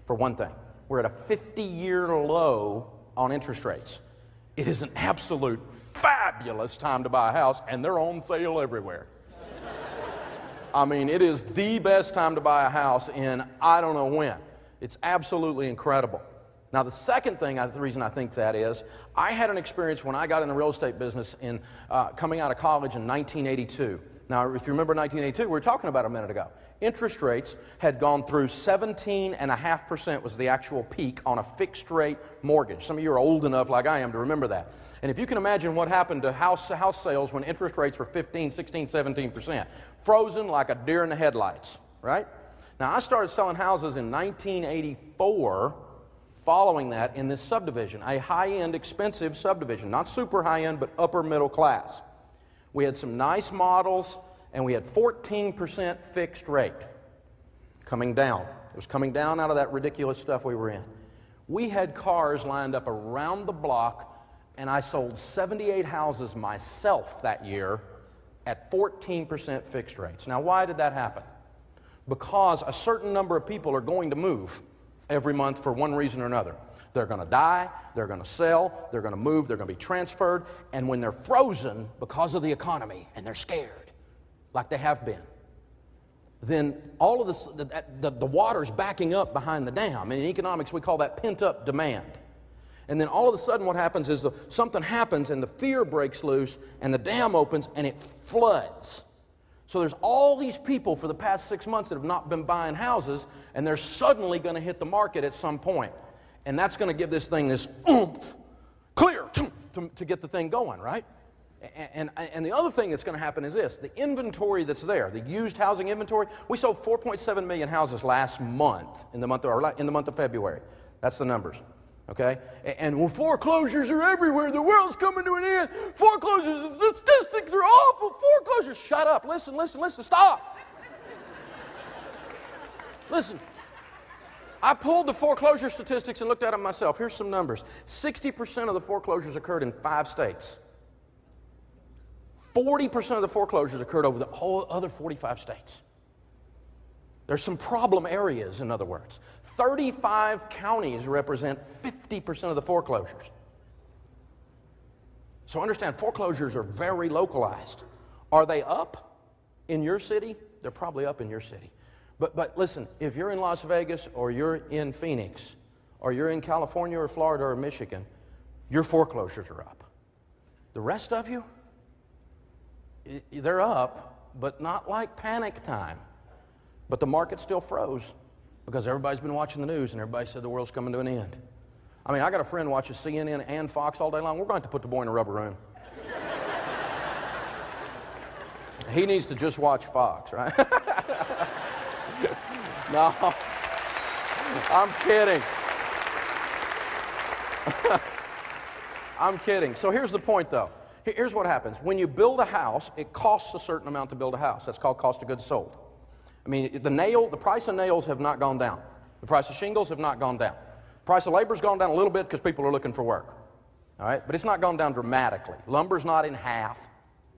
for one thing. We're at a 50-year low on interest rates. It is an absolute fabulous time to buy a house, and they're on sale everywhere. I mean, it is the best time to buy a house in I don't know when. It's absolutely incredible. Now, the second thing, the reason I think that is, I had an experience when I got in the real estate business coming out of college in 1982. Now, if you remember 1982, we were talking about a minute ago. Interest rates had gone through 17.5% was the actual peak on a fixed rate mortgage. Some of you are old enough like I am to remember that. And if you can imagine what happened to house sales when interest rates were 15, 16, 17%, frozen like a deer in the headlights, right? Now, I started selling houses in 1984. Following that in this subdivision, a high-end, expensive subdivision, not super high-end, but upper middle class. We had some nice models, and we had 14% fixed rate coming down. It was coming down out of that ridiculous stuff we were in. We had cars lined up around the block, and I sold 78 houses myself that year at 14% fixed rates. Now, why did that happen? Because a certain number of people are going to move every month for one reason or another. They're going to die, they're going to sell, they're going to move, they're going to be transferred, and when they're frozen because of the economy and they're scared, like they have been, then all of this, the water's backing up behind the dam. In economics, we call that pent-up demand. And then all of a sudden what happens is something happens and the fear breaks loose and the dam opens and it floods. So there's all these people for the past 6 months that have not been buying houses, and they're suddenly going to hit the market at some point. And that's going to give this thing this oomph, clear, to get the thing going, right? And the other thing that's going to happen is this. The inventory that's there, the used housing inventory, we sold 4.7 million houses last month, in the month of February. That's the numbers. Okay? And foreclosures are everywhere. The world's coming to an end. Foreclosures and statistics are awful. Foreclosures. Shut up. Listen. Stop. Listen. I pulled the foreclosure statistics and looked at them myself. Here's some numbers. 60% of the foreclosures occurred in 5 states. 40% of the foreclosures occurred over the whole other 45 states. There's some problem areas, in other words. 35 counties represent 50% of the foreclosures. So understand, foreclosures are very localized. Are they up in your city? They're probably up in your city. But listen, if you're in Las Vegas or you're in Phoenix or you're in California or Florida or Michigan, your foreclosures are up. The rest of you, they're up, but not like panic time. But the market still froze because everybody's been watching the news and everybody said the world's coming to an end. I mean, I got a friend watches CNN and Fox all day long. We're going to have to put the boy in a rubber room. He needs to just watch Fox, right? No, I'm kidding. I'm kidding. So here's the point, though. Here's what happens. When you build a house, it costs a certain amount to build a house. That's called cost of goods sold. I mean, the price of nails have not gone down. The price of shingles have not gone down. The price of labor's gone down a little bit because people are looking for work. All right? But it's not gone down dramatically. Lumber's not in half.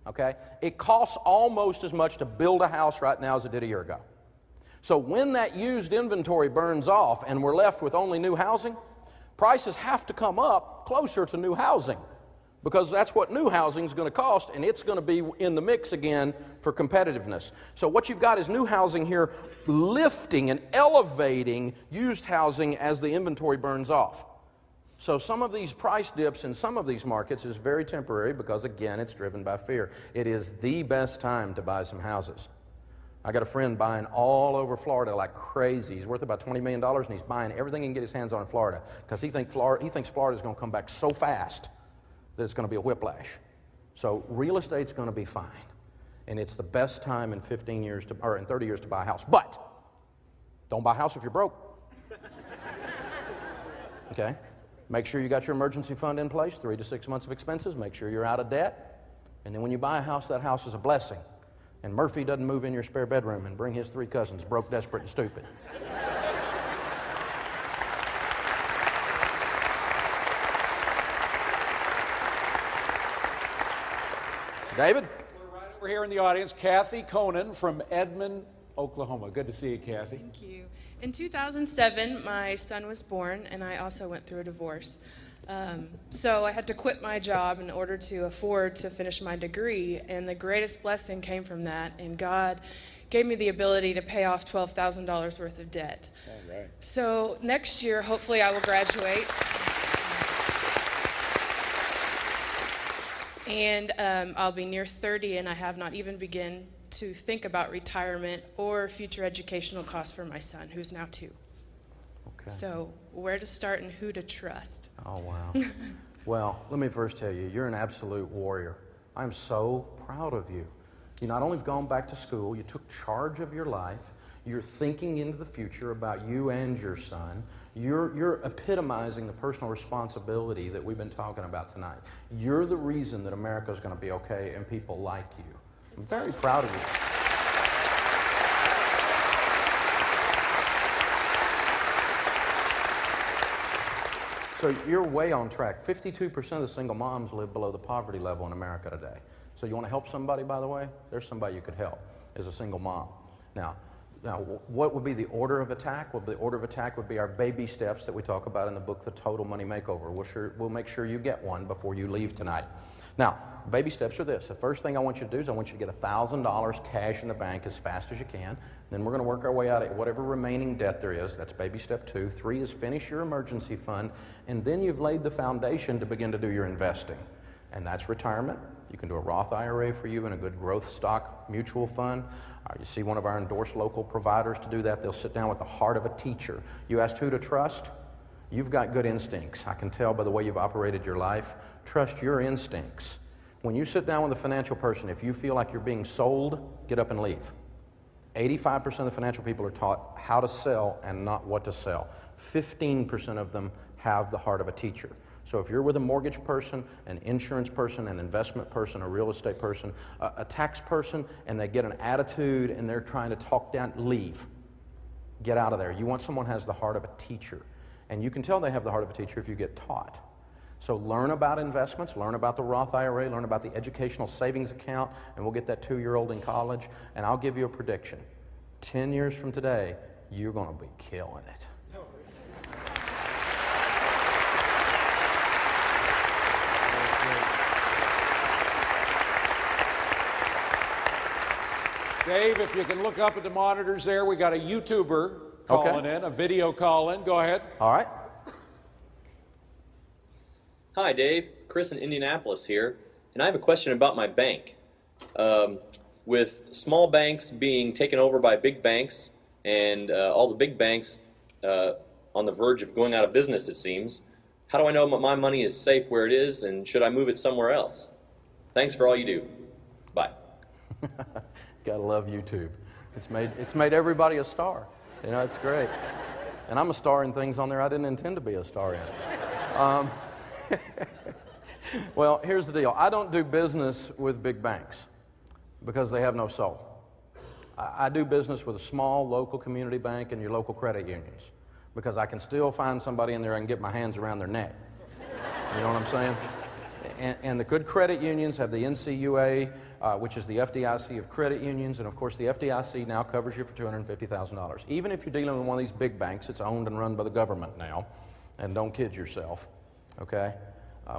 Okay? It costs almost as much to build a house right now as it did a year ago. So when that used inventory burns off and we're left with only new housing, prices have to come up closer to new housing because that's what new housing is going to cost, and it's going to be in the mix again for competitiveness. So what you've got is new housing here lifting and elevating used housing as the inventory burns off. So some of these price dips in some of these markets is very temporary because, again, it's driven by fear. It is the best time to buy some houses. I got a friend buying all over Florida like crazy. He's worth about $20 million, and he's buying everything he can get his hands on in Florida because he thinks Florida is going to come back so fast that it's going to be a whiplash. So real estate's going to be fine, and it's the best time in 15 years or in 30 years to buy a house. But don't buy a house if you're broke. Okay? Make sure you got your emergency fund in place, 3 to 6 months of expenses. Make sure you're out of debt, and then when you buy a house, that house is a blessing. And Murphy doesn't move in your spare bedroom and bring his 3 cousins, broke, desperate, and stupid. David? We're right over here in the audience, Kathy Conan from Edmond, Oklahoma. Good to see you, Kathy. Thank you. In 2007, my son was born, and I also went through a divorce. So I had to quit my job in order to afford to finish my degree, and the greatest blessing came from that, and God gave me the ability to pay off $12,000 worth of debt. All right. So next year, hopefully I will graduate. And I'll be near 30, and I have not even begun to think about retirement or future educational costs for my son, who's now 2. Okay. So where to start and who to trust? Oh, wow. Well, let me first tell you, you're an absolute warrior. I'm so proud of you. You not only have gone back to school, you took charge of your life, you're thinking into the future about you and your son. You're epitomizing the personal responsibility that we've been talking about tonight. You're the reason that America's going to be okay and people like you. I'm very proud of you. So you're way on track. 52% of the single moms live below the poverty level in America today. So you want to help somebody, by the way? There's somebody you could help as a single mom. Now, what would be the order of attack? Well, the order of attack would be our baby steps that we talk about in the book, The Total Money Makeover. We'll make sure you get one before you leave tonight. Now, baby steps are this. The first thing I want you to do is I want you to get $1,000 cash in the bank as fast as you can. Then we're going to work our way out of whatever remaining debt there is. That's baby step 2. 3 is finish your emergency fund. And then you've laid the foundation to begin to do your investing. And that's retirement. You can do a Roth IRA for you and a good growth stock mutual fund. You see one of our endorsed local providers to do that. They'll sit down with the heart of a teacher. You asked who to trust? You've got good instincts. I can tell by the way you've operated your life. Trust your instincts. When you sit down with a financial person, if you feel like you're being sold, get up and leave. 85% of financial people are taught how to sell and not what to sell. 15% of them have the heart of a teacher. So if you're with a mortgage person, an insurance person, an investment person, a real estate person, a tax person, and they get an attitude and they're trying to talk down, leave. Get out of there. You want someone who has the heart of a teacher. And you can tell they have the heart of a teacher if you get taught. So learn about investments, learn about the Roth IRA, learn about the educational savings account, and we'll get that 2-year-old in college. And I'll give you a prediction. 10 years from today, you're going to be killing it. Dave, if you can look up at the monitors there, we got a YouTuber calling in, a video call in. Go ahead. All right. Hi, Dave. Chris in Indianapolis here, and I have a question about my bank. With small banks being taken over by big banks and all the big banks on the verge of going out of business, it seems, how do I know my money is safe where it is, and should I move it somewhere else? Thanks for all you do. Bye. Gotta love YouTube. It's made everybody a star. You know, it's great. And I'm a star in things on there I didn't intend to be a star in. Well, here's the deal. I don't do business with big banks because they have no soul. I do business with a small local community bank and your local credit unions because I can still find somebody in there I can get my hands around their neck. You know what I'm saying? And the good credit unions have the NCUA, which is the FDIC of credit unions, and of course the FDIC now covers you for $250,000. Even if you're dealing with one of these big banks, it's owned and run by the government now, and don't kid yourself, okay?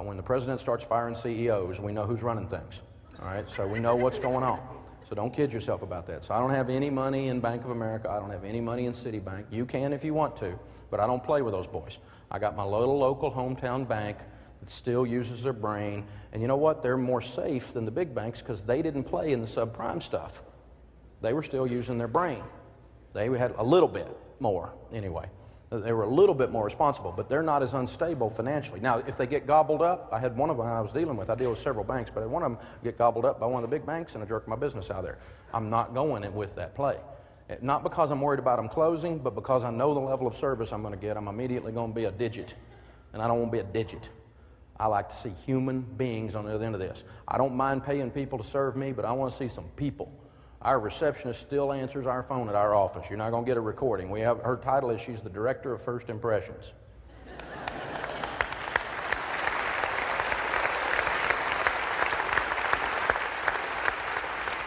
When the president starts firing CEOs, we know who's running things, all right? So we know what's going on. So don't kid yourself about that. So I don't have any money in Bank of America. I don't have any money in Citibank. You can if you want to, but I don't play with those boys. I got my little local hometown bank that still uses their brain. And you know what? They're more safe than the big banks because they didn't play in the subprime stuff. They were still using their brain. They had a little bit more, anyway. They were a little bit more responsible, but they're not as unstable financially. Now, if they get gobbled up, I had one of them I was dealing with. I deal with several banks, but I had one of them get gobbled up by one of the big banks and I jerked my business out of there. I'm not going with that play. Not because I'm worried about them closing, but because I know the level of service I'm going to get. I'm immediately going to be a digit, and I don't want to be a digit. I like to see human beings on the other end of this. I don't mind paying people to serve me, but I want to see some people. Our receptionist still answers our phone at our office. You're not going to get a recording. Her title is she's the Director of First Impressions.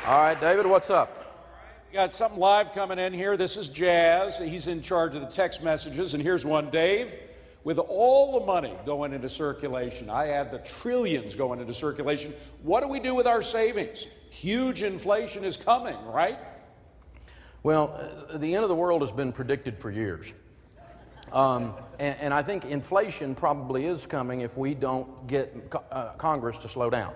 All right, David, what's up? We got something live coming in here. This is Jazz. He's in charge of the text messages, and here's one. Dave, with all the money going into circulation, I add the trillions going into circulation, what do we do with our savings? Huge inflation is coming, right? Well, the end of the world has been predicted for years. And I think inflation probably is coming if we don't get Congress to slow down.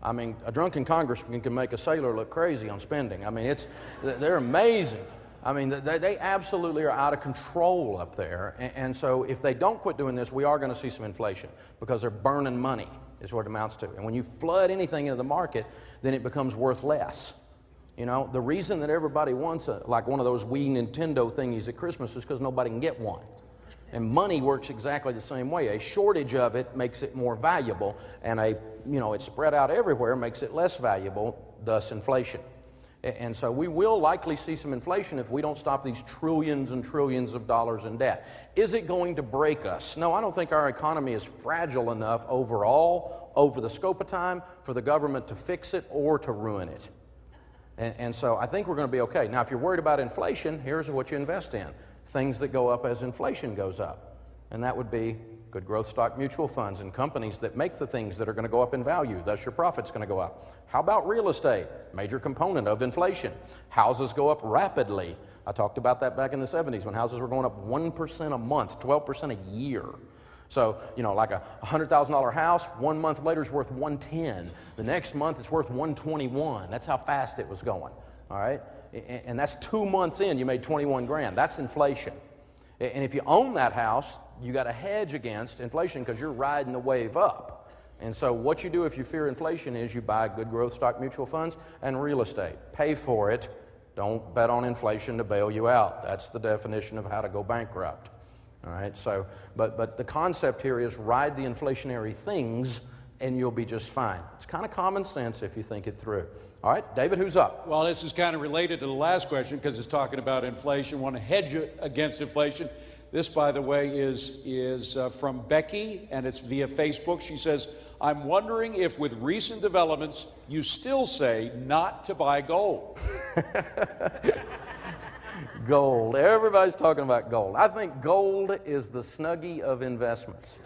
I mean, a drunken congressman can make a sailor look crazy on spending. I mean, they're amazing. I mean, they absolutely are out of control up there. And so if they don't quit doing this, we are going to see some inflation because they're burning money is what it amounts to. And when you flood anything into the market, then it becomes worth less. You know, the reason that everybody wants like one of those Wii Nintendo thingies at Christmas is because nobody can get one. And money works exactly the same way. A shortage of it makes it more valuable, and it's spread out everywhere makes it less valuable, thus inflation. And so we will likely see some inflation if we don't stop these trillions and trillions of dollars in debt. Is it going to break us? No, I don't think our economy is fragile enough overall, over the scope of time, for the government to fix it or to ruin it. And so I think we're going to be okay. Now, if you're worried about inflation, here's what you invest in. Things that go up as inflation goes up. And that would be good growth stock mutual funds and companies that make the things that are going to go up in value. Thus, your profit's going to go up. How about real estate? Major component of inflation. Houses go up rapidly. I talked about that back in the 70s when houses were going up 1% a month, 12% a year. So, like a $100,000 house, 1 month later is worth $110. The next month it's worth $121. That's how fast it was going, all right? And that's 2 months in, you made 21 grand. That's inflation. And if you own that house, you got to hedge against inflation because you're riding the wave up. And so what you do if you fear inflation is you buy good growth stock mutual funds and real estate. Pay for it. Don't bet on inflation to bail you out. That's the definition of how to go bankrupt. All right, so, but the concept here is ride the inflationary things and you'll be just fine. It's kind of common sense if you think it through. All right, David, who's up? Well, this is kind of related to the last question because it's talking about inflation. Want to hedge against inflation. This, by the way, is from Becky, and it's via Facebook. She says, I'm wondering if with recent developments, you still say not to buy gold. Gold. Everybody's talking about gold. I think gold is the Snuggie of investments.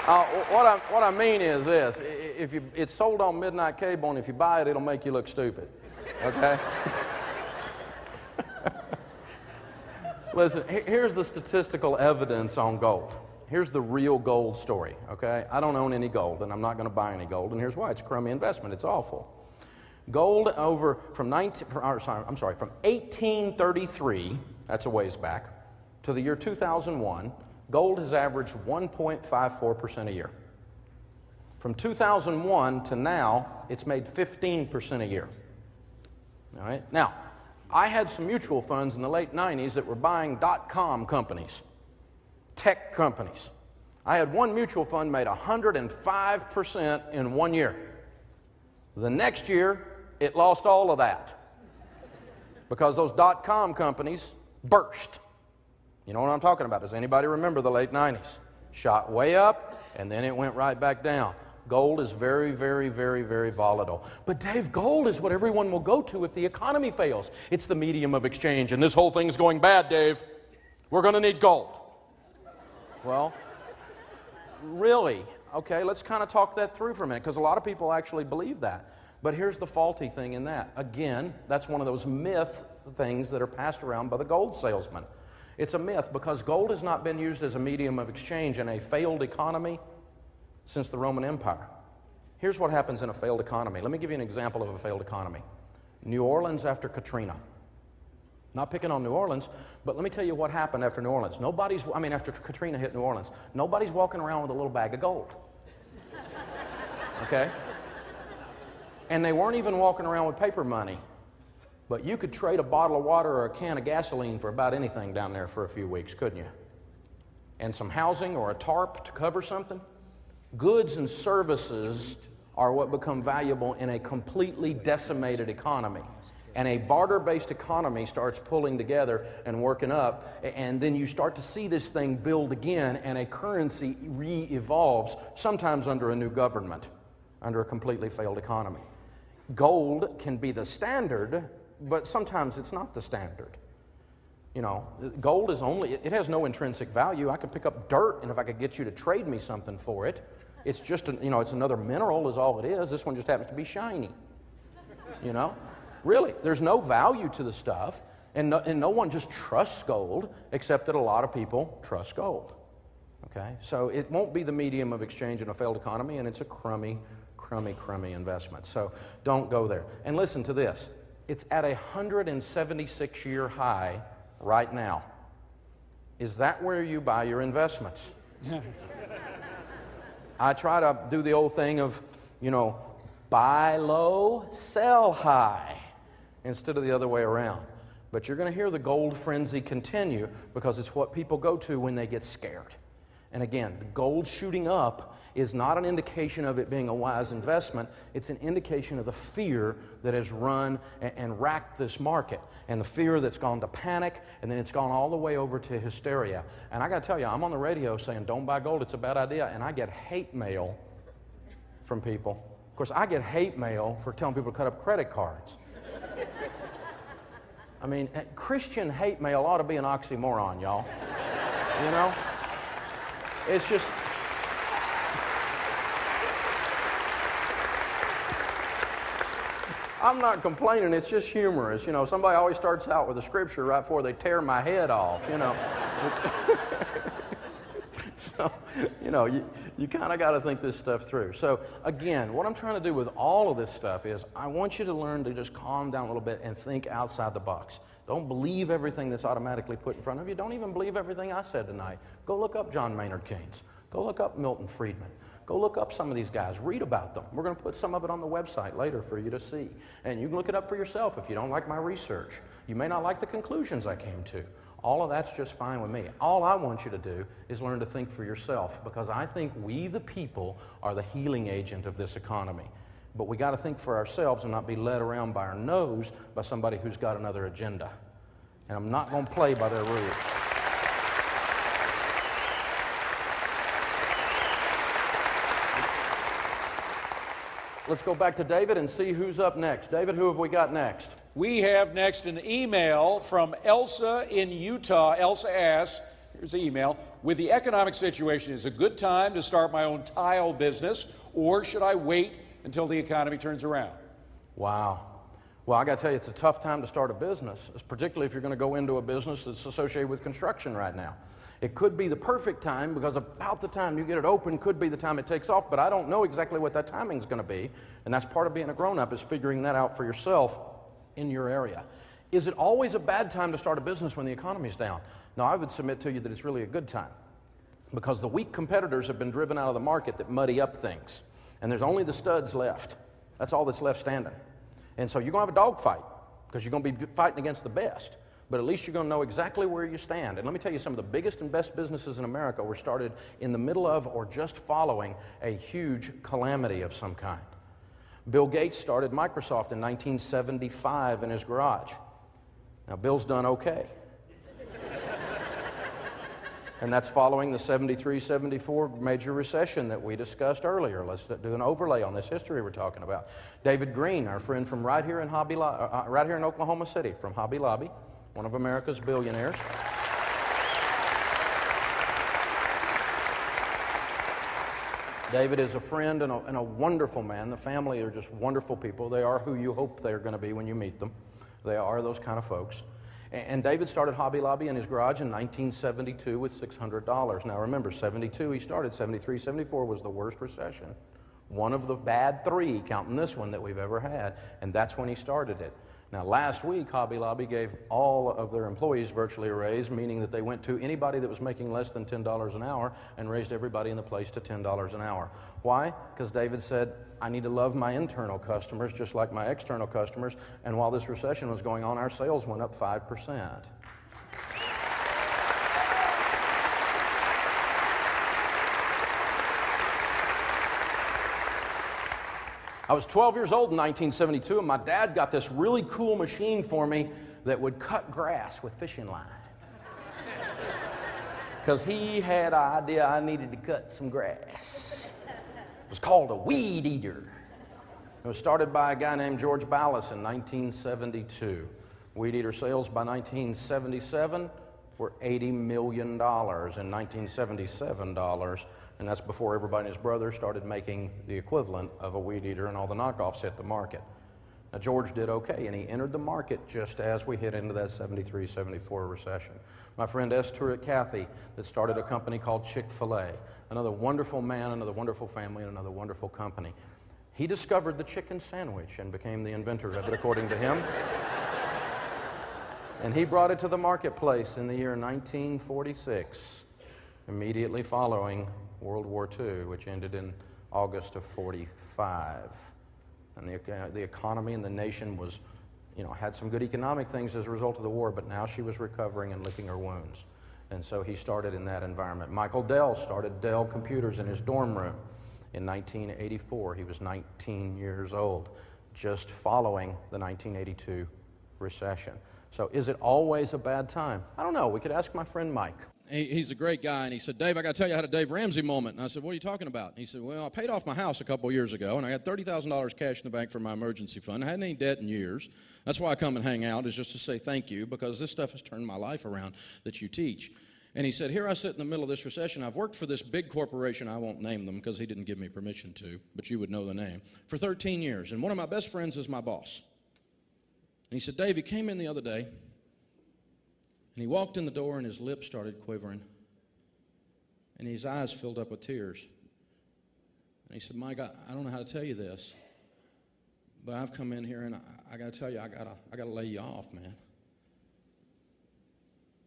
What I mean is this. It's sold on midnight cable, and if you buy it, it'll make you look stupid. Okay? Listen, here's the statistical evidence on gold. Here's the real gold story, okay? I don't own any gold, and I'm not going to buy any gold, and here's why. It's a crummy investment. It's awful. Gold from 1833, that's a ways back, to the year 2001, gold has averaged 1.54% a year. From 2001 to now, it's made 15% a year. All right? Now, I had some mutual funds in the late 90s that were buying .com companies, tech companies. I had one mutual fund made 105% in 1 year. The next year, it lost all of that because those .com companies burst. You know what I'm talking about? Does anybody remember the late 90s? Shot way up, and then it went right back down. Gold is very, very, very, very volatile. But Dave, gold is what everyone will go to if the economy fails. It's the medium of exchange, and this whole thing's going bad, Dave. We're going to need gold. Well, really? Okay, let's kind of talk that through for a minute, because a lot of people actually believe that. But here's the faulty thing in that. Again, that's one of those myth things that are passed around by the gold salesman. It's a myth because gold has not been used as a medium of exchange in a failed economy since the Roman Empire. Here's what happens in a failed economy. Let me give you an example of a failed economy. New Orleans after Katrina. Not picking on New Orleans, but let me tell you what happened after New Orleans. After Katrina hit New Orleans, nobody's walking around with a little bag of gold. Okay? And they weren't even walking around with paper money. But you could trade a bottle of water or a can of gasoline for about anything down there for a few weeks, couldn't you? And some housing or a tarp to cover something. Goods and services are what become valuable in a completely decimated economy. And a barter-based economy starts pulling together and working up, and then you start to see this thing build again, and a currency re-evolves, sometimes under a new government, under a completely failed economy. Gold can be the standard, but sometimes it's not the standard. You know, gold is it has no intrinsic value. I could pick up dirt, and if I could get you to trade me something for it, it's just, it's another mineral is all it is. This one just happens to be shiny, you know? Really, there's no value to the stuff, and no one just trusts gold, except that a lot of people trust gold, okay? So it won't be the medium of exchange in a failed economy, and it's a crummy investment. So don't go there. And listen to this. It's at a 176-year high right now. Is that where you buy your investments? I try to do the old thing of, buy low, sell high, instead of the other way around. But you're going to hear the gold frenzy continue because it's what people go to when they get scared. And again, the gold shooting up is not an indication of it being a wise investment. It's an indication of the fear that has run and racked this market, and the fear that's gone to panic, and then it's gone all the way over to hysteria. And I got to tell you, I'm on the radio saying, don't buy gold, it's a bad idea, and I get hate mail from people. Of course, I get hate mail for telling people to cut up credit cards. I mean, Christian hate mail ought to be an oxymoron, y'all. You know? It's just... I'm not complaining, it's just humorous. Somebody always starts out with a scripture right before they tear my head off, So, you kind of got to think this stuff through. So, again, what I'm trying to do with all of this stuff is I want you to learn to just calm down a little bit and think outside the box. Don't believe everything that's automatically put in front of you. Don't even believe everything I said tonight. Go look up John Maynard Keynes. Go look up Milton Friedman. Go look up some of these guys. Read about them. We're going to put some of it on the website later for you to see. And you can look it up for yourself if you don't like my research. You may not like the conclusions I came to. All of that's just fine with me. All I want you to do is learn to think for yourself, because I think we, the people, are the healing agent of this economy. But we got to think for ourselves and not be led around by our nose by somebody who's got another agenda. And I'm not going to play by their rules. Let's go back to David and see who's up next. David, who have we got next? We have next an email from Elsa in Utah. Elsa asks, here's the email, with the economic situation, is it a good time to start my own tile business, or should I wait until the economy turns around? Wow. Well, I got to tell you, it's a tough time to start a business, particularly if you're going to go into a business that's associated with construction right now. It could be the perfect time, because about the time you get it open could be the time it takes off, but I don't know exactly what that timing is going to be, and that's part of being a grown-up, is figuring that out for yourself in your area. Is it always a bad time to start a business when the economy's down? No, I would submit to you that it's really a good time, because the weak competitors have been driven out of the market that muddy up things, and there's only the studs left. That's all that's left standing. And so you're going to have a dogfight, because you're going to be fighting against the best. But at least you're going to know exactly where you stand. And let me tell you, some of the biggest and best businesses in America were started in the middle of or just following a huge calamity of some kind. Bill Gates started Microsoft in 1975 in his garage. Now, Bill's done okay. And that's following the 73-74 major recession that we discussed earlier. Let's do an overlay on this history we're talking about. David Green, our friend from right here in Oklahoma City, from Hobby Lobby, one of America's billionaires. David is a friend and a wonderful man. The family are just wonderful people. They are who you hope they're going to be when you meet them. They are those kind of folks. And David started Hobby Lobby in his garage in 1972 with $600. Now remember, 72 he started, 73, 74 was the worst recession. One of the bad three, counting this one, that we've ever had, and that's when he started it. Now last week, Hobby Lobby gave all of their employees virtually a raise, meaning that they went to anybody that was making less than $10 an hour and raised everybody in the place to $10 an hour. Why? Because David said, I need to love my internal customers just like my external customers, and while this recession was going on, our sales went up 5%. I was 12 years old in 1972, and my dad got this really cool machine for me that would cut grass with fishing line. Because he had an idea I needed to cut some grass. It was called a weed eater. It was started by a guy named George Ballas in 1972. Weed eater sales by 1977 were $80 million in 1977 dollars. And that's before everybody and his brother started making the equivalent of a weed eater, and all the knockoffs hit the market. Now, George did okay, and he entered the market just as we hit into that 73-74 recession. My friend Esther Cathy that started a company called Chick-fil-A, another wonderful man, another wonderful family, and another wonderful company. He discovered the chicken sandwich and became the inventor of it, according to him. And he brought it to the marketplace in the year 1946, immediately following World War II, which ended in August of 45. And the economy and the nation was, had some good economic things as a result of the war, but now she was recovering and licking her wounds. And so he started in that environment. Michael Dell started Dell Computers in his dorm room in 1984. He was 19 years old, just following the 1982 recession. So is it always a bad time? I don't know. We could ask my friend Mike. He's a great guy, and he said, Dave, I got to tell you, I had a Dave Ramsey moment. And I said, what are you talking about? And he said, well, I paid off my house a couple years ago, and I had $30,000 cash in the bank for my emergency fund. I hadn't any debt in years. That's why I come and hang out, is just to say thank you, because this stuff has turned my life around that you teach. And he said, here I sit in the middle of this recession. I've worked for this big corporation. I won't name them because he didn't give me permission to, but you would know the name, for 13 years. And one of my best friends is my boss. And he said, Dave, he came in the other day, and he walked in the door, and his lips started quivering, and his eyes filled up with tears. And he said, Mike, I don't know how to tell you this, but I've come in here, and I got to tell you, I gotta lay you off, man.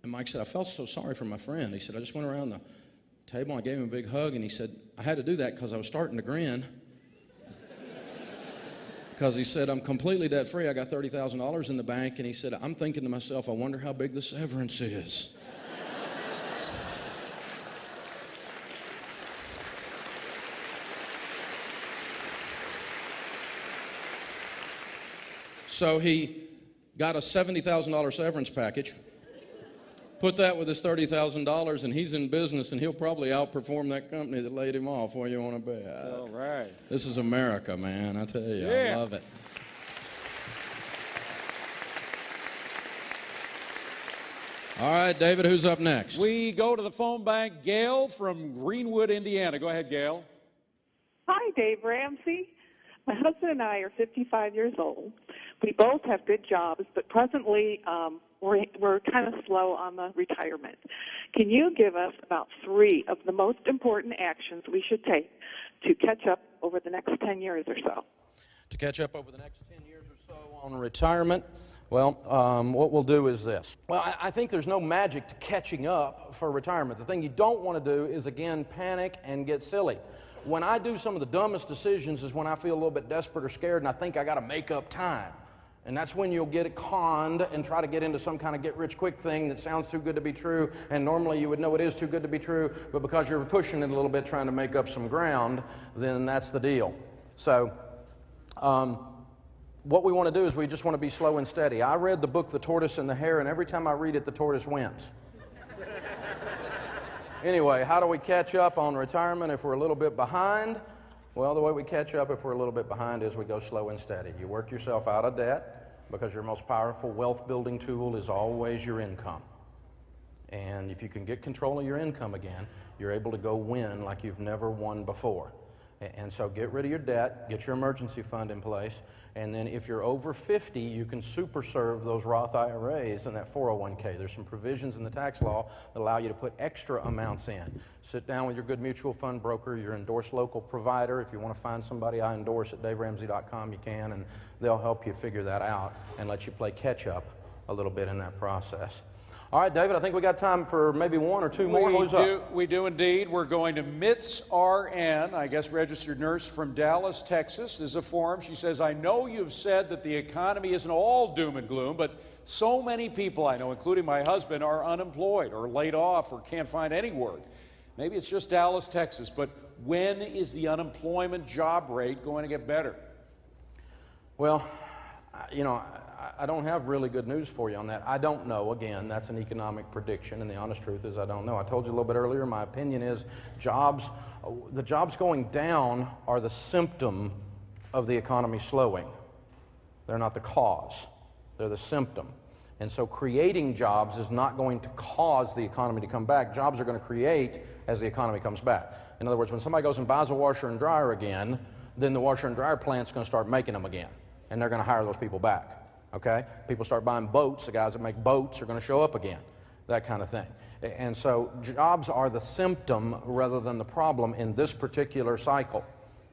And Mike said, I felt so sorry for my friend. He said, I just went around the table, and I gave him a big hug, and he said, I had to do that because I was starting to grin. Because he said, I'm completely debt-free. I got $30,000 in the bank. And he said, I'm thinking to myself, I wonder how big the severance is. So he got a $70,000 severance package, put that with his $30,000, and he's in business, and he'll probably outperform that company that laid him off. What do you want to bet? All right. This is America, man. I tell you, Yeah. I love it. All right, David, who's up next? We go to the phone bank. Gail from Greenwood, Indiana. Go ahead, Gail. Hi, Dave Ramsey. My husband and I are 55 years old. We both have good jobs, but presently we're kind of slow on the retirement. Can you give us about 3 of the most important actions we should take to catch up over the next 10 years or so? To catch up over the next 10 years or so on retirement? Well, what we'll do is this. Well, I think there's no magic to catching up for retirement. The thing you don't want to do is, again, panic and get silly. When I do some of the dumbest decisions is when I feel a little bit desperate or scared and I think I got to make up time. And that's when you'll get conned and try to get into some kind of get-rich-quick thing that sounds too good to be true, and normally you would know it is too good to be true, but because you're pushing it a little bit trying to make up some ground, then that's the deal. So, what we want to do is we just want to be slow and steady. I read the book The Tortoise and the Hare, and every time I read it, the tortoise wins. Anyway, how do we catch up on retirement if we're a little bit behind? Well, the way we catch up if we're a little bit behind is we go slow and steady. You work yourself out of debt because your most powerful wealth-building tool is always your income. And if you can get control of your income again, you're able to go win like you've never won before. And so get rid of your debt, get your emergency fund in place, and then if you're over 50, you can super serve those Roth IRAs and that 401k. There's some provisions in the tax law that allow you to put extra amounts in. Sit down with your good mutual fund broker, your endorsed local provider. If you want to find somebody I endorse at DaveRamsey.com, you can, and they'll help you figure that out and let you play catch up a little bit in that process. All right, David, I think we got time for maybe 1 or 2 more. Who's up? We do indeed. We're going to Mitz RN, I guess registered nurse from Dallas, Texas. There's a form. She says, I know you've said that the economy isn't all doom and gloom, but so many people I know, including my husband, are unemployed or laid off or can't find any work. Maybe it's just Dallas, Texas, but when is the unemployment job rate going to get better? Well, you know, I don't have really good news for you on that. I don't know. Again, that's an economic prediction, and the honest truth is I don't know. I told you a little bit earlier, my opinion is the jobs going down are the symptom of the economy slowing. They're not the cause. They're the symptom. And so creating jobs is not going to cause the economy to come back. Jobs are going to create as the economy comes back. In other words, when somebody goes and buys a washer and dryer again, then the washer and dryer plant's going to start making them again, and they're going to hire those people back. Okay? People start buying boats. The guys that make boats are going to show up again, that kind of thing. And so jobs are the symptom rather than the problem in this particular cycle.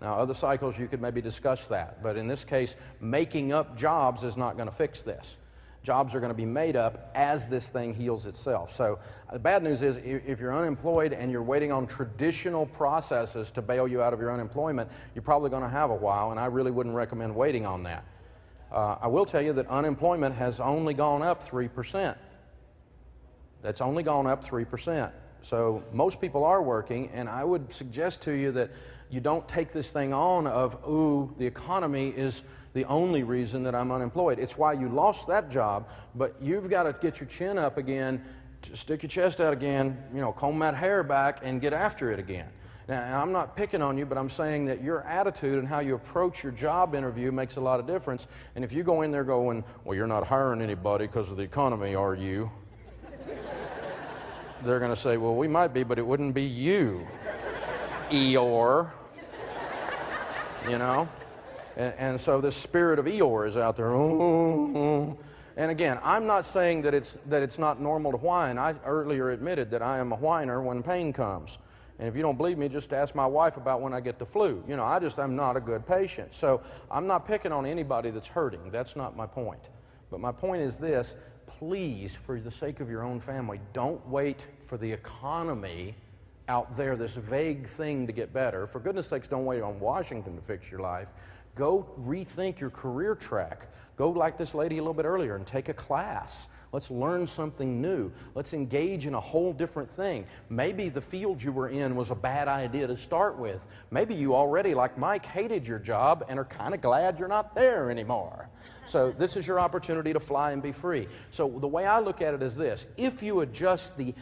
Now, other cycles you could maybe discuss that, but in this case, making up jobs is not going to fix this. Jobs are going to be made up as this thing heals itself. So the bad news is if you're unemployed and you're waiting on traditional processes to bail you out of your unemployment, you're probably going to have a while, and I really wouldn't recommend waiting on that. I will tell you that unemployment has only gone up 3%. That's only gone up 3%. So most people are working, and I would suggest to you that you don't take this thing on of, ooh, the economy is the only reason that I'm unemployed. It's why you lost that job, but you've got to get your chin up again, stick your chest out again, you know, comb that hair back and get after it again. Now, I'm not picking on you, but I'm saying that your attitude and how you approach your job interview makes a lot of difference. And if you go in there going, well, you're not hiring anybody because of the economy, are you? They're going to say, well, we might be, but it wouldn't be you, Eeyore. You know? And so this spirit of Eeyore is out there. And again, I'm not saying that it's not normal to whine. I earlier admitted that I am a whiner when pain comes. And if you don't believe me, just ask my wife about when I get the flu. You know, I'm not a good patient. So I'm not picking on anybody that's hurting. That's not my point. But my point is this: please, for the sake of your own family, don't wait for the economy out there, this vague thing, to get better. For goodness sakes, don't wait on Washington to fix your life. Go rethink your career track. Go like this lady a little bit earlier and take a class. Let's learn something new. Let's engage in a whole different thing. Maybe the field you were in was a bad idea to start with. Maybe you already, like Mike, hated your job and are kind of glad you're not there anymore. So this is your opportunity to fly and be free. So the way I look at it is this: if you adjust the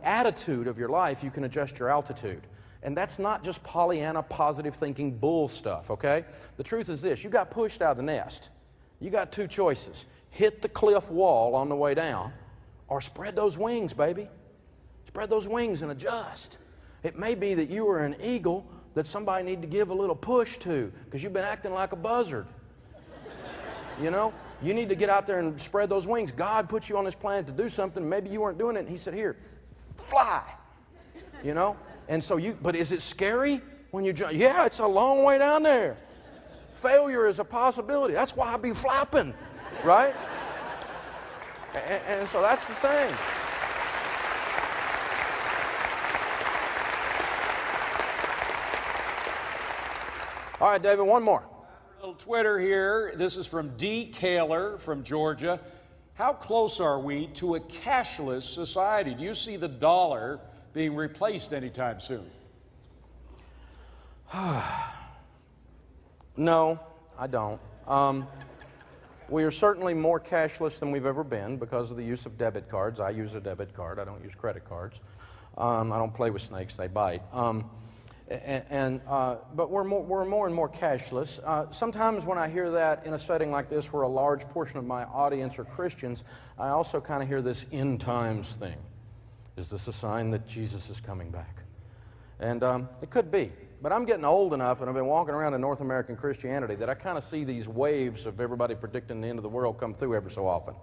attitude of your life, you can adjust your altitude. And that's not just Pollyanna positive thinking bull stuff, okay? The truth is this: you got pushed out of the nest. You got 2 choices. Hit the cliff wall on the way down, Or spread those wings, baby. Spread those wings and adjust. It may be that you are an eagle that somebody need to give a little push to because you've been acting like a buzzard. You know? You need to get out there and spread those wings. God put you on this planet to do something. Maybe you weren't doing it, and He said, here, fly. You know? And so but is it scary when you jump? Yeah, it's a long way down there. Failure is a possibility. That's why I be flapping, right? And so that's the thing. All right, David, one more. A little Twitter here. This is from D. Kaler from Georgia. How close are we to a cashless society? Do you see the dollar being replaced anytime soon? No, I don't. We are certainly more cashless than we've ever been because of the use of debit cards. I use a debit card. I don't use credit cards. I don't play with snakes. They bite. But we're more and more cashless. Sometimes when I hear that in a setting like this where a large portion of my audience are Christians, I also kind of hear this end times thing. Is this a sign that Jesus is coming back? And it could be. But I'm getting old enough, and I've been walking around in North American Christianity, that I kind of see these waves of everybody predicting the end of the world come through every so often.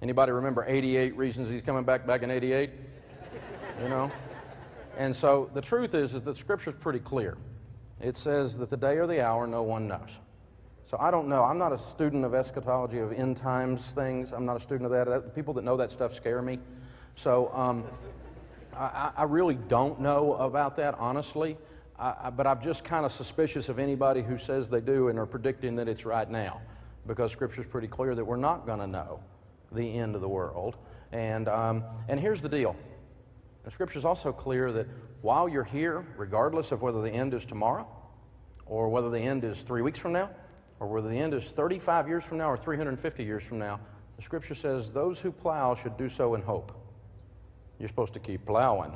Anybody remember 88 reasons he's coming back in 88? You know? And so the truth is that Scripture's pretty clear. It says that the day or the hour no one knows. So I don't know. I'm not a student of eschatology, of end times things. I'm not a student of that. People that know that stuff scare me. So I really don't know about that, honestly. But I'm just kind of suspicious of anybody who says they do and are predicting that it's right now, because Scripture's pretty clear that we're not going to know the end of the world. And here's the deal. The Scripture's also clear that while you're here, regardless of whether the end is tomorrow, or whether the end is 3 weeks from now, or whether the end is 35 years from now or 350 years from now, the Scripture says those who plow should do so in hope. You're supposed to keep plowing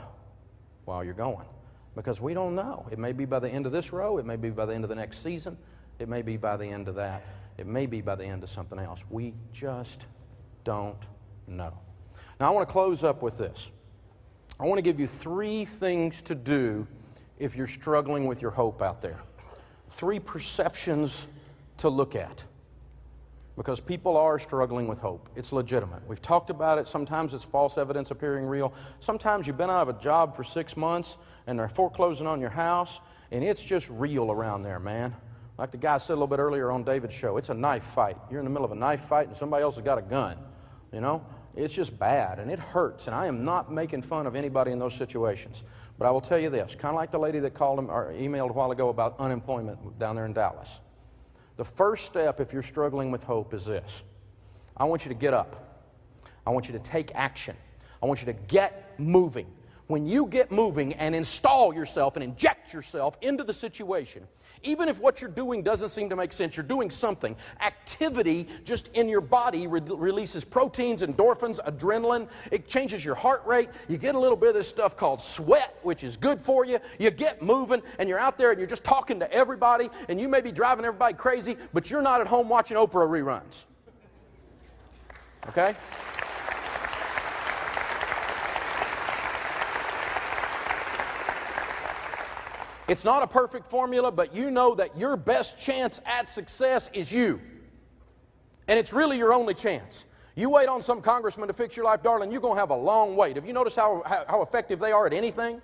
while you're going. Because we don't know. It may be by the end of this row. It may be by the end of the next season. It may be by the end of that. It may be by the end of something else. We just don't know. Now, I want to close up with this. I want to give you 3 things to do if you're struggling with your hope out there. 3 perceptions to look at. Because people are struggling with hope. It's legitimate. We've talked about it. Sometimes it's false evidence appearing real. Sometimes you've been out of a job for 6 months and they're foreclosing on your house, and it's just real around there, man. Like the guy said a little bit earlier on David's show, it's a knife fight. You're in the middle of a knife fight and somebody else has got a gun. You know? It's just bad, and it hurts, and I am not making fun of anybody in those situations. But I will tell you this, kind of like the lady that called him or emailed a while ago about unemployment down there in Dallas. The first step, if you're struggling with hope, is this. I want you to get up. I want you to take action. I want you to get moving. When you get moving and install yourself and inject yourself into the situation, even if what you're doing doesn't seem to make sense, you're doing something. Activity just in your body releases proteins, endorphins, adrenaline. It changes your heart rate. You get a little bit of this stuff called sweat, which is good for you. You get moving, and you're out there, and you're just talking to everybody, and you may be driving everybody crazy, but you're not at home watching Oprah reruns. Okay? It's not a perfect formula, but you know that your best chance at success is you. And it's really your only chance. You wait on some congressman to fix your life, darling, you're going to have a long wait. Have you noticed how effective they are at anything?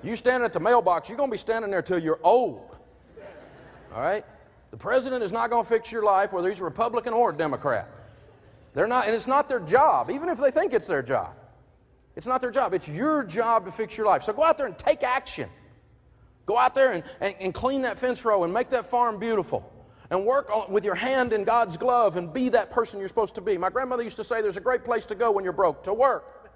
You standing at the mailbox, you're going to be standing there till you're old. All right? The president is not going to fix your life, whether he's a Republican or a Democrat. They're not, and it's not their job, even if they think it's their job. It's not their job. It's your job to fix your life. So go out there and take action. Go out there and clean that fence row and make that farm beautiful. And work with your hand in God's glove and be that person you're supposed to be. My grandmother used to say there's a great place to go when you're broke, to work.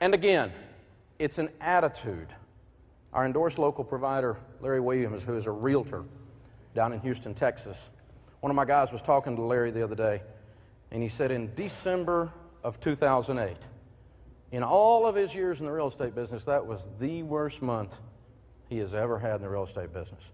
And again, it's an attitude. Our endorsed local provider, Larry Williams, who is a realtor down in Houston, Texas, one of my guys was talking to Larry the other day, and he said in December of 2008, in all of his years in the real estate business, that was the worst month he has ever had in the real estate business.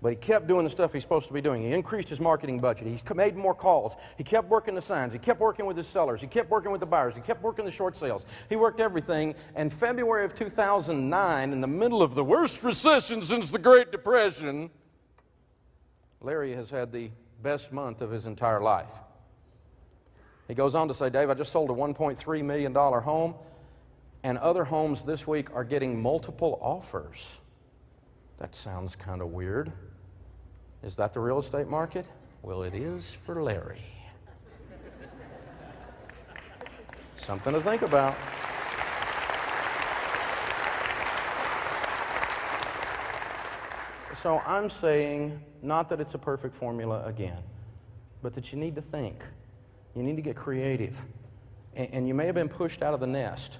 But he kept doing the stuff he's supposed to be doing. He increased his marketing budget. He made more calls. He kept working the signs. He kept working with his sellers. He kept working with the buyers. He kept working the short sales. He worked everything. And February of 2009, in the middle of the worst recession since the Great Depression, Larry has had the best month of his entire life. He goes on to say, Dave, I just sold a $1.3 million home, and other homes this week are getting multiple offers. That sounds kind of weird. Is that the real estate market? Well, it is for Larry. Something to think about. So I'm saying, not that it's a perfect formula again, but that you need to think. You need to get creative. And you may have been pushed out of the nest.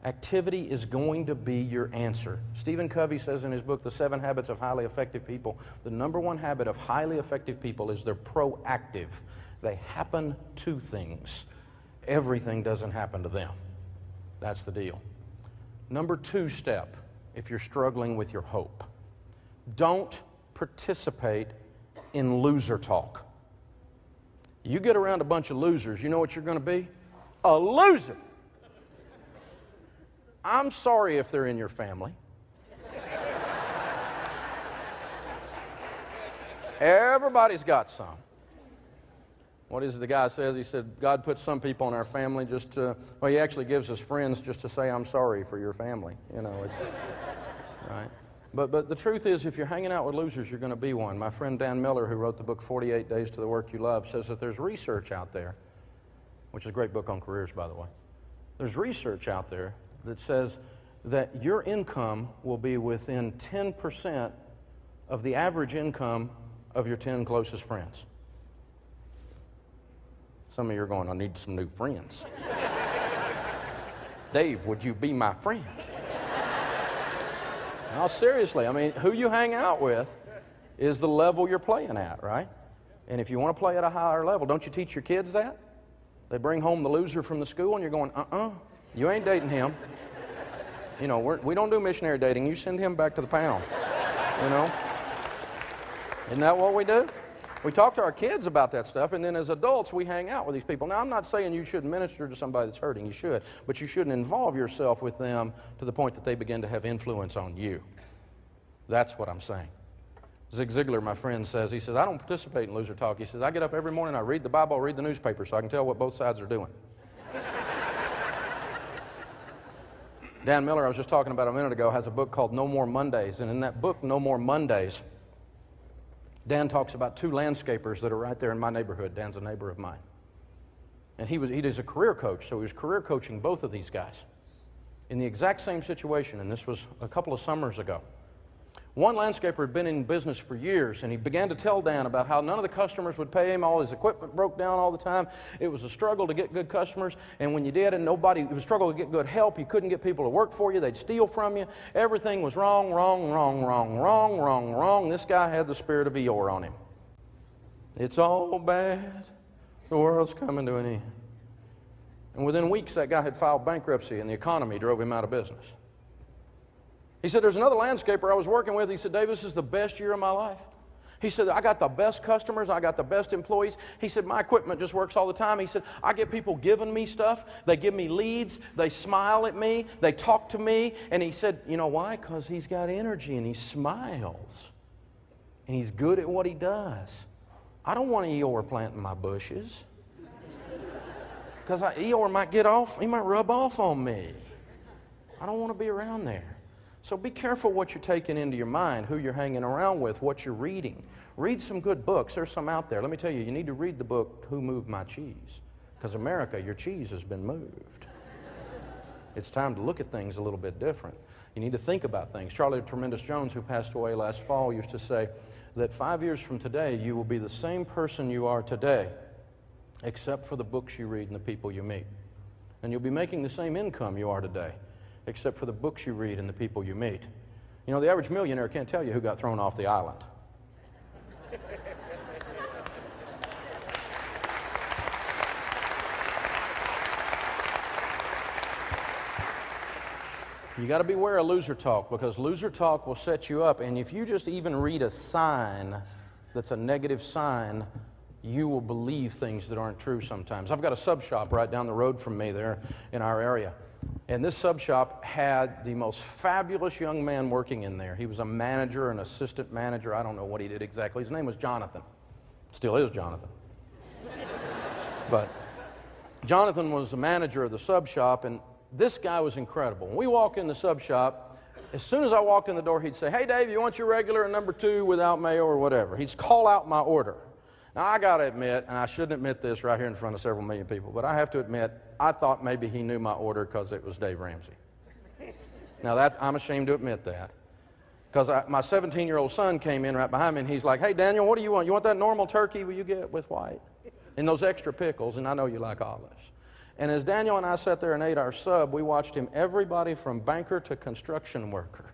Activity is going to be your answer. Stephen Covey says in his book, The 7 Habits of Highly Effective People, the number one habit of highly effective people is they're proactive. They happen to things. Everything doesn't happen to them. That's the deal. Number 2 step, if you're struggling with your hope, don't participate in loser talk. You get around a bunch of losers, you know what you're going to be? A loser. I'm sorry if they're in your family. Everybody's got some. What is it the guy says? He said, God puts some people in our family just to, well, he actually gives us friends just to say, I'm sorry for your family. You know, it's, right? But the truth is, if you're hanging out with losers, you're going to be one. My friend Dan Miller, who wrote the book 48 Days to the Work You Love, says that there's research out there, which is a great book on careers, by the way. There's research out there that says that your income will be within 10% of the average income of your 10 closest friends. Some of you are going, I need some new friends. Dave, would you be my friend? Now, seriously, I mean, who you hang out with is the level you're playing at, right? And if you want to play at a higher level, don't you teach your kids that? They bring home the loser from the school and you're going, you ain't dating him. You know, we don't do missionary dating. You send him back to the pound, you know? Isn't that what we do? We talk to our kids about that stuff, and then as adults, we hang out with these people. Now, I'm not saying you shouldn't minister to somebody that's hurting. You should. But you shouldn't involve yourself with them to the point that they begin to have influence on you. That's what I'm saying. Zig Ziglar, my friend, says, he says, I don't participate in loser talk. He says, I get up every morning, I read the Bible, I read the newspaper so I can tell what both sides are doing. Dan Miller, I was just talking about a minute ago, has a book called No More Mondays. And in that book, No More Mondays, Dan talks about 2 landscapers that are right there in my neighborhood. Dan's a neighbor of mine. And he is a career coach, so he was career coaching both of these guys in the exact same situation, and this was a couple of summers ago. One landscaper had been in business for years, and he began to tell Dan about how none of the customers would pay him. All his equipment broke down all the time. It was a struggle to get good customers, and when you did, and it was a struggle to get good help. You couldn't get people to work for you. They'd steal from you. Everything was wrong, wrong, wrong, wrong, wrong, wrong, wrong. This guy had the spirit of Eeyore on him. It's all bad. The world's coming to an end. And within weeks, that guy had filed bankruptcy, and the economy drove him out of business. He said, there's another landscaper I was working with. He said, Dave, this is the best year of my life. He said, I got the best customers. I got the best employees. He said, my equipment just works all the time. He said, I get people giving me stuff. They give me leads. They smile at me. They talk to me. And he said, you know why? Because he's got energy and he smiles. And he's good at what he does. I don't want Eeyore planting my bushes. Because Eeyore might get off. He might rub off on me. I don't want to be around there. So be careful what you're taking into your mind, who you're hanging around with, what you're reading. Read some good books. There's some out there. Let me tell you, you need to read the book, Who Moved My Cheese? Because America, your cheese has been moved. It's time to look at things a little bit different. You need to think about things. Charlie Tremendous Jones, who passed away last fall, used to say that 5 years from today, you will be the same person you are today, except for the books you read and the people you meet. And you'll be making the same income you are today, except for the books you read and the people you meet. You know, the average millionaire can't tell you who got thrown off the island. You got to beware of loser talk, because loser talk will set you up. And if you just even read a sign that's a negative sign, you will believe things that aren't true sometimes. I've got a sub shop right down the road from me there in our area. And this sub shop had the most fabulous young man working in there. He was a manager, an assistant manager. I don't know what he did exactly. His name was Jonathan. Still is Jonathan. But Jonathan was the manager of the sub shop, and this guy was incredible. When we walk in the sub shop, as soon as I walk in the door, he'd say, "Hey, Dave, you want your regular and number 2 without mayo or whatever?" He'd call out my order. Now, I got to admit, and I shouldn't admit this right here in front of several million people, but I have to admit, I thought maybe he knew my order because it was Dave Ramsey. Now, I'm ashamed to admit that. Because my 17-year-old son came in right behind me, and he's like, "Hey, Daniel, what do you want? You want that normal turkey will you get with white? And those extra pickles, and I know you like olives." And as Daniel and I sat there and ate our sub, we watched him, everybody from banker to construction worker,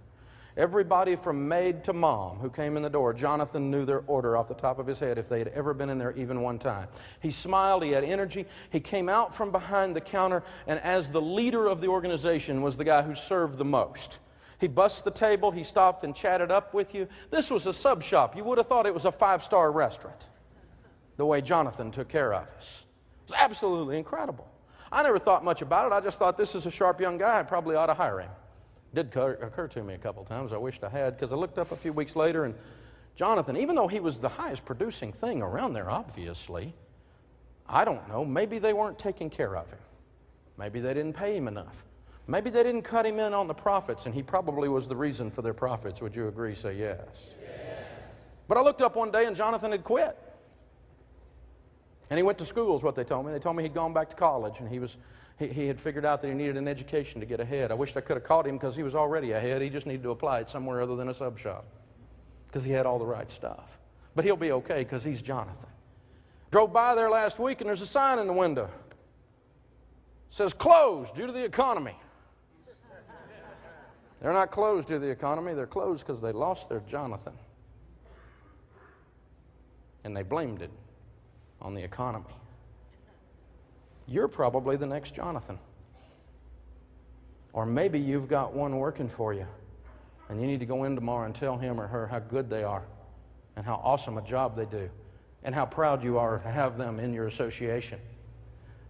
everybody from maid to mom who came in the door, Jonathan knew their order off the top of his head if they had ever been in there even one time. He smiled, he had energy, he came out from behind the counter, and as the leader of the organization was the guy who served the most. He bussed the table, he stopped and chatted up with you. This was a sub shop. You would have thought it was a 5-star restaurant, the way Jonathan took care of us. It was absolutely incredible. I never thought much about it. I just thought, this is a sharp young guy. I probably ought to hire him. It did occur to me a couple times. I wished I had, because I looked up a few weeks later, and Jonathan, even though he was the highest producing thing around there, obviously, I don't know, maybe they weren't taking care of him. Maybe they didn't pay him enough. Maybe they didn't cut him in on the profits, and he probably was the reason for their profits. Would you agree? Say yes. Yes. But I looked up one day, and Jonathan had quit. And he went to school, is what they told me. They told me he'd gone back to college, and he had figured out that he needed an education to get ahead. I wished I could have caught him, because he was already ahead. He just needed to apply it somewhere other than a sub shop, because he had all the right stuff. But he'll be okay, because he's Jonathan. Drove by there last week, and there's a sign in the window. It says, "Closed due to the economy." They're not closed due to the economy. They're closed because they lost their Jonathan. And they blamed it on the economy. You're probably the next Jonathan. Or maybe you've got one working for you, and you need to go in tomorrow and tell him or her how good they are, and how awesome a job they do, and how proud you are to have them in your association.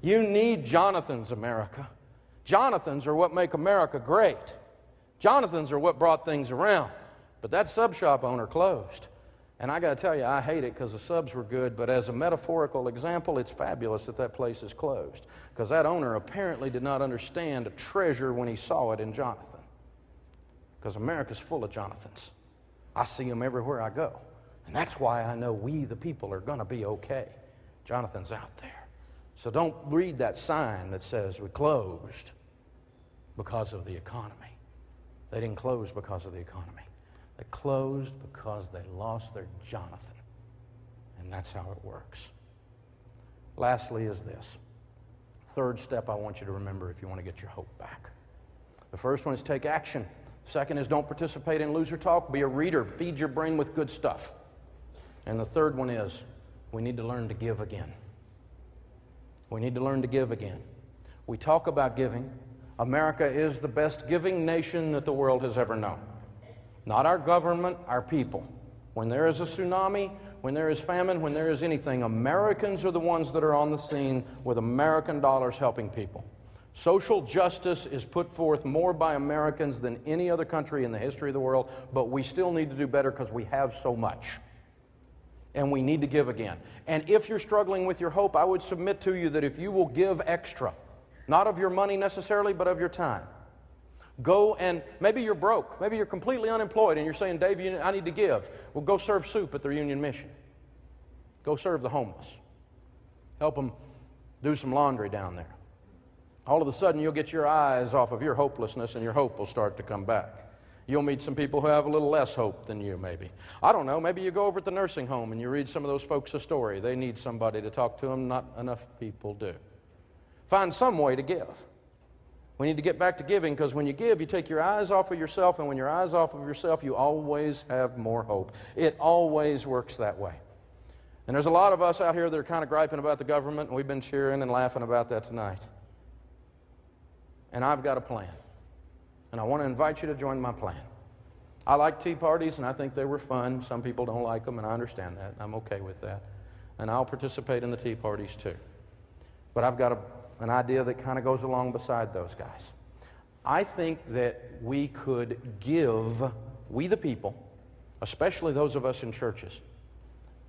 You need Jonathans, America. Jonathans are what make America great. Jonathans are what brought things around. But that sub shop owner closed. And I got to tell you, I hate it, because the subs were good, but as a metaphorical example, it's fabulous that that place is closed, because that owner apparently did not understand a treasure when he saw it in Jonathan. Because America's full of Jonathans. I see them everywhere I go. And that's why I know we, the people, are going to be okay. Jonathan's out there. So don't read that sign that says we closed because of the economy. They didn't close because of the economy. They closed because they lost their Jonathan. And that's how it works. Lastly is this. Third step I want you to remember if you want to get your hope back. The first one is take action. Second is don't participate in loser talk. Be a reader. Feed your brain with good stuff. And the third one is we need to learn to give again. We need to learn to give again. We talk about giving. America is the best giving nation that the world has ever known. Not our government, our people. When there is a tsunami, when there is famine, when there is anything, Americans are the ones that are on the scene with American dollars helping people. Social justice is put forth more by Americans than any other country in the history of the world, but we still need to do better because we have so much. And we need to give again. And if you're struggling with your hope, I would submit to you that if you will give extra, not of your money necessarily, but of your time, go and maybe you're broke, maybe you're completely unemployed, and you're saying, "Dave, I need to give." Well, go serve soup at the Union Mission. Go serve the homeless. Help them do some laundry down there. All of a sudden, you'll get your eyes off of your hopelessness, and your hope will start to come back. You'll meet some people who have a little less hope than you, maybe. I don't know, maybe you go over at the nursing home and you read some of those folks a story. They need somebody to talk to them. Not enough people do. Find some way to give. We need to get back to giving, because when you give, you take your eyes off of yourself, and when your eyes off of yourself, you always have more hope. It always works that way. And there's a lot of us out here that are kind of griping about the government, and we've been cheering and laughing about that tonight. And I've got a plan. And I want to invite you to join my plan. I like tea parties, and I think they were fun. Some people don't like them, and I understand that. I'm okay with that. And I'll participate in the tea parties too. But I've got an idea that kind of goes along beside those guys. I think that we could give, we the people, especially those of us in churches,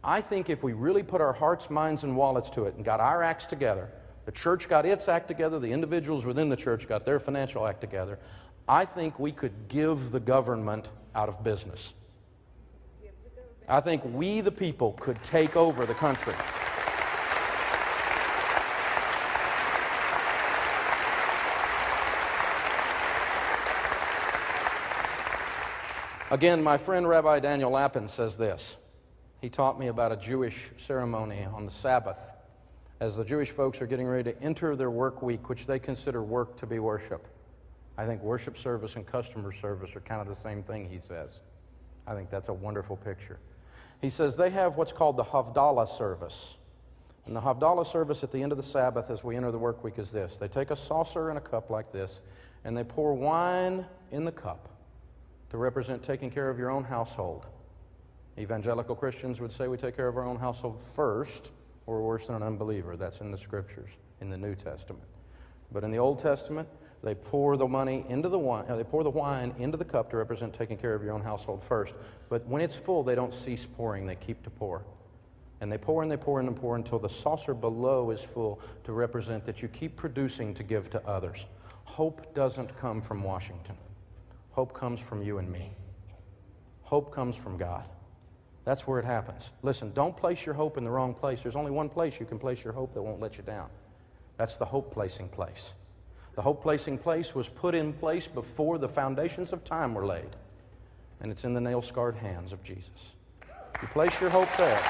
I think if we really put our hearts, minds, and wallets to it and got our acts together, the church got its act together, the individuals within the church got their financial act together, I think we could give the government out of business. I think we the people could take over the country. Again, my friend Rabbi Daniel Lapin says this. He taught me about a Jewish ceremony on the Sabbath as the Jewish folks are getting ready to enter their work week, which they consider work to be worship. I think worship service and customer service are kind of the same thing, he says. I think that's a wonderful picture. He says they have what's called the Havdalah service. And the Havdalah service at the end of the Sabbath as we enter the work week is this. They take a saucer and a cup like this, and they pour wine in the cup to represent taking care of your own household. Evangelical Christians would say we take care of our own household first, or we're worse than an unbeliever. That's in the Scriptures, in the New Testament. But in the Old Testament, they pour the money into the wine. They pour the wine into the cup to represent taking care of your own household first. But when it's full, they don't cease pouring. They keep to pour. And they pour and they pour and they pour until the saucer below is full to represent that you keep producing to give to others. Hope doesn't come from Washington. Hope comes from you and me. Hope comes from God. That's where it happens. Listen, don't place your hope in the wrong place. There's only one place you can place your hope that won't let you down. That's the hope-placing place. The hope-placing place was put in place before the foundations of time were laid. And it's in the nail-scarred hands of Jesus. You place your hope there.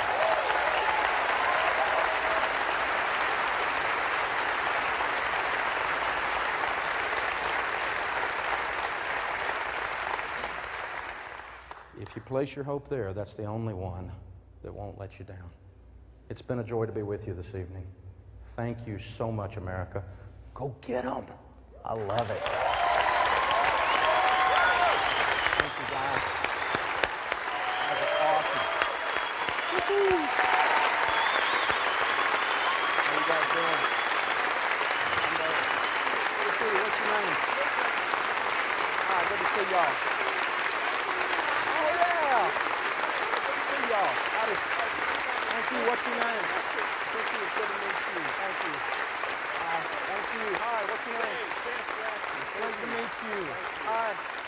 If you place your hope there, that's the only one that won't let you down. It's been a joy to be with you this evening. Thank you so much, America. Go get them. I love it. Thank you, guys. That was awesome. Woo-hoo. How you guys doing? Good to see you. What's your name? Hi, good to see y'all. Oh, yeah. Good to see y'all. Howdy. Thank you. What's your name? Chrissy, it's good to meet you. Thank you. Thank you. Hi, what's your name? Pleasure to meet you. Hi.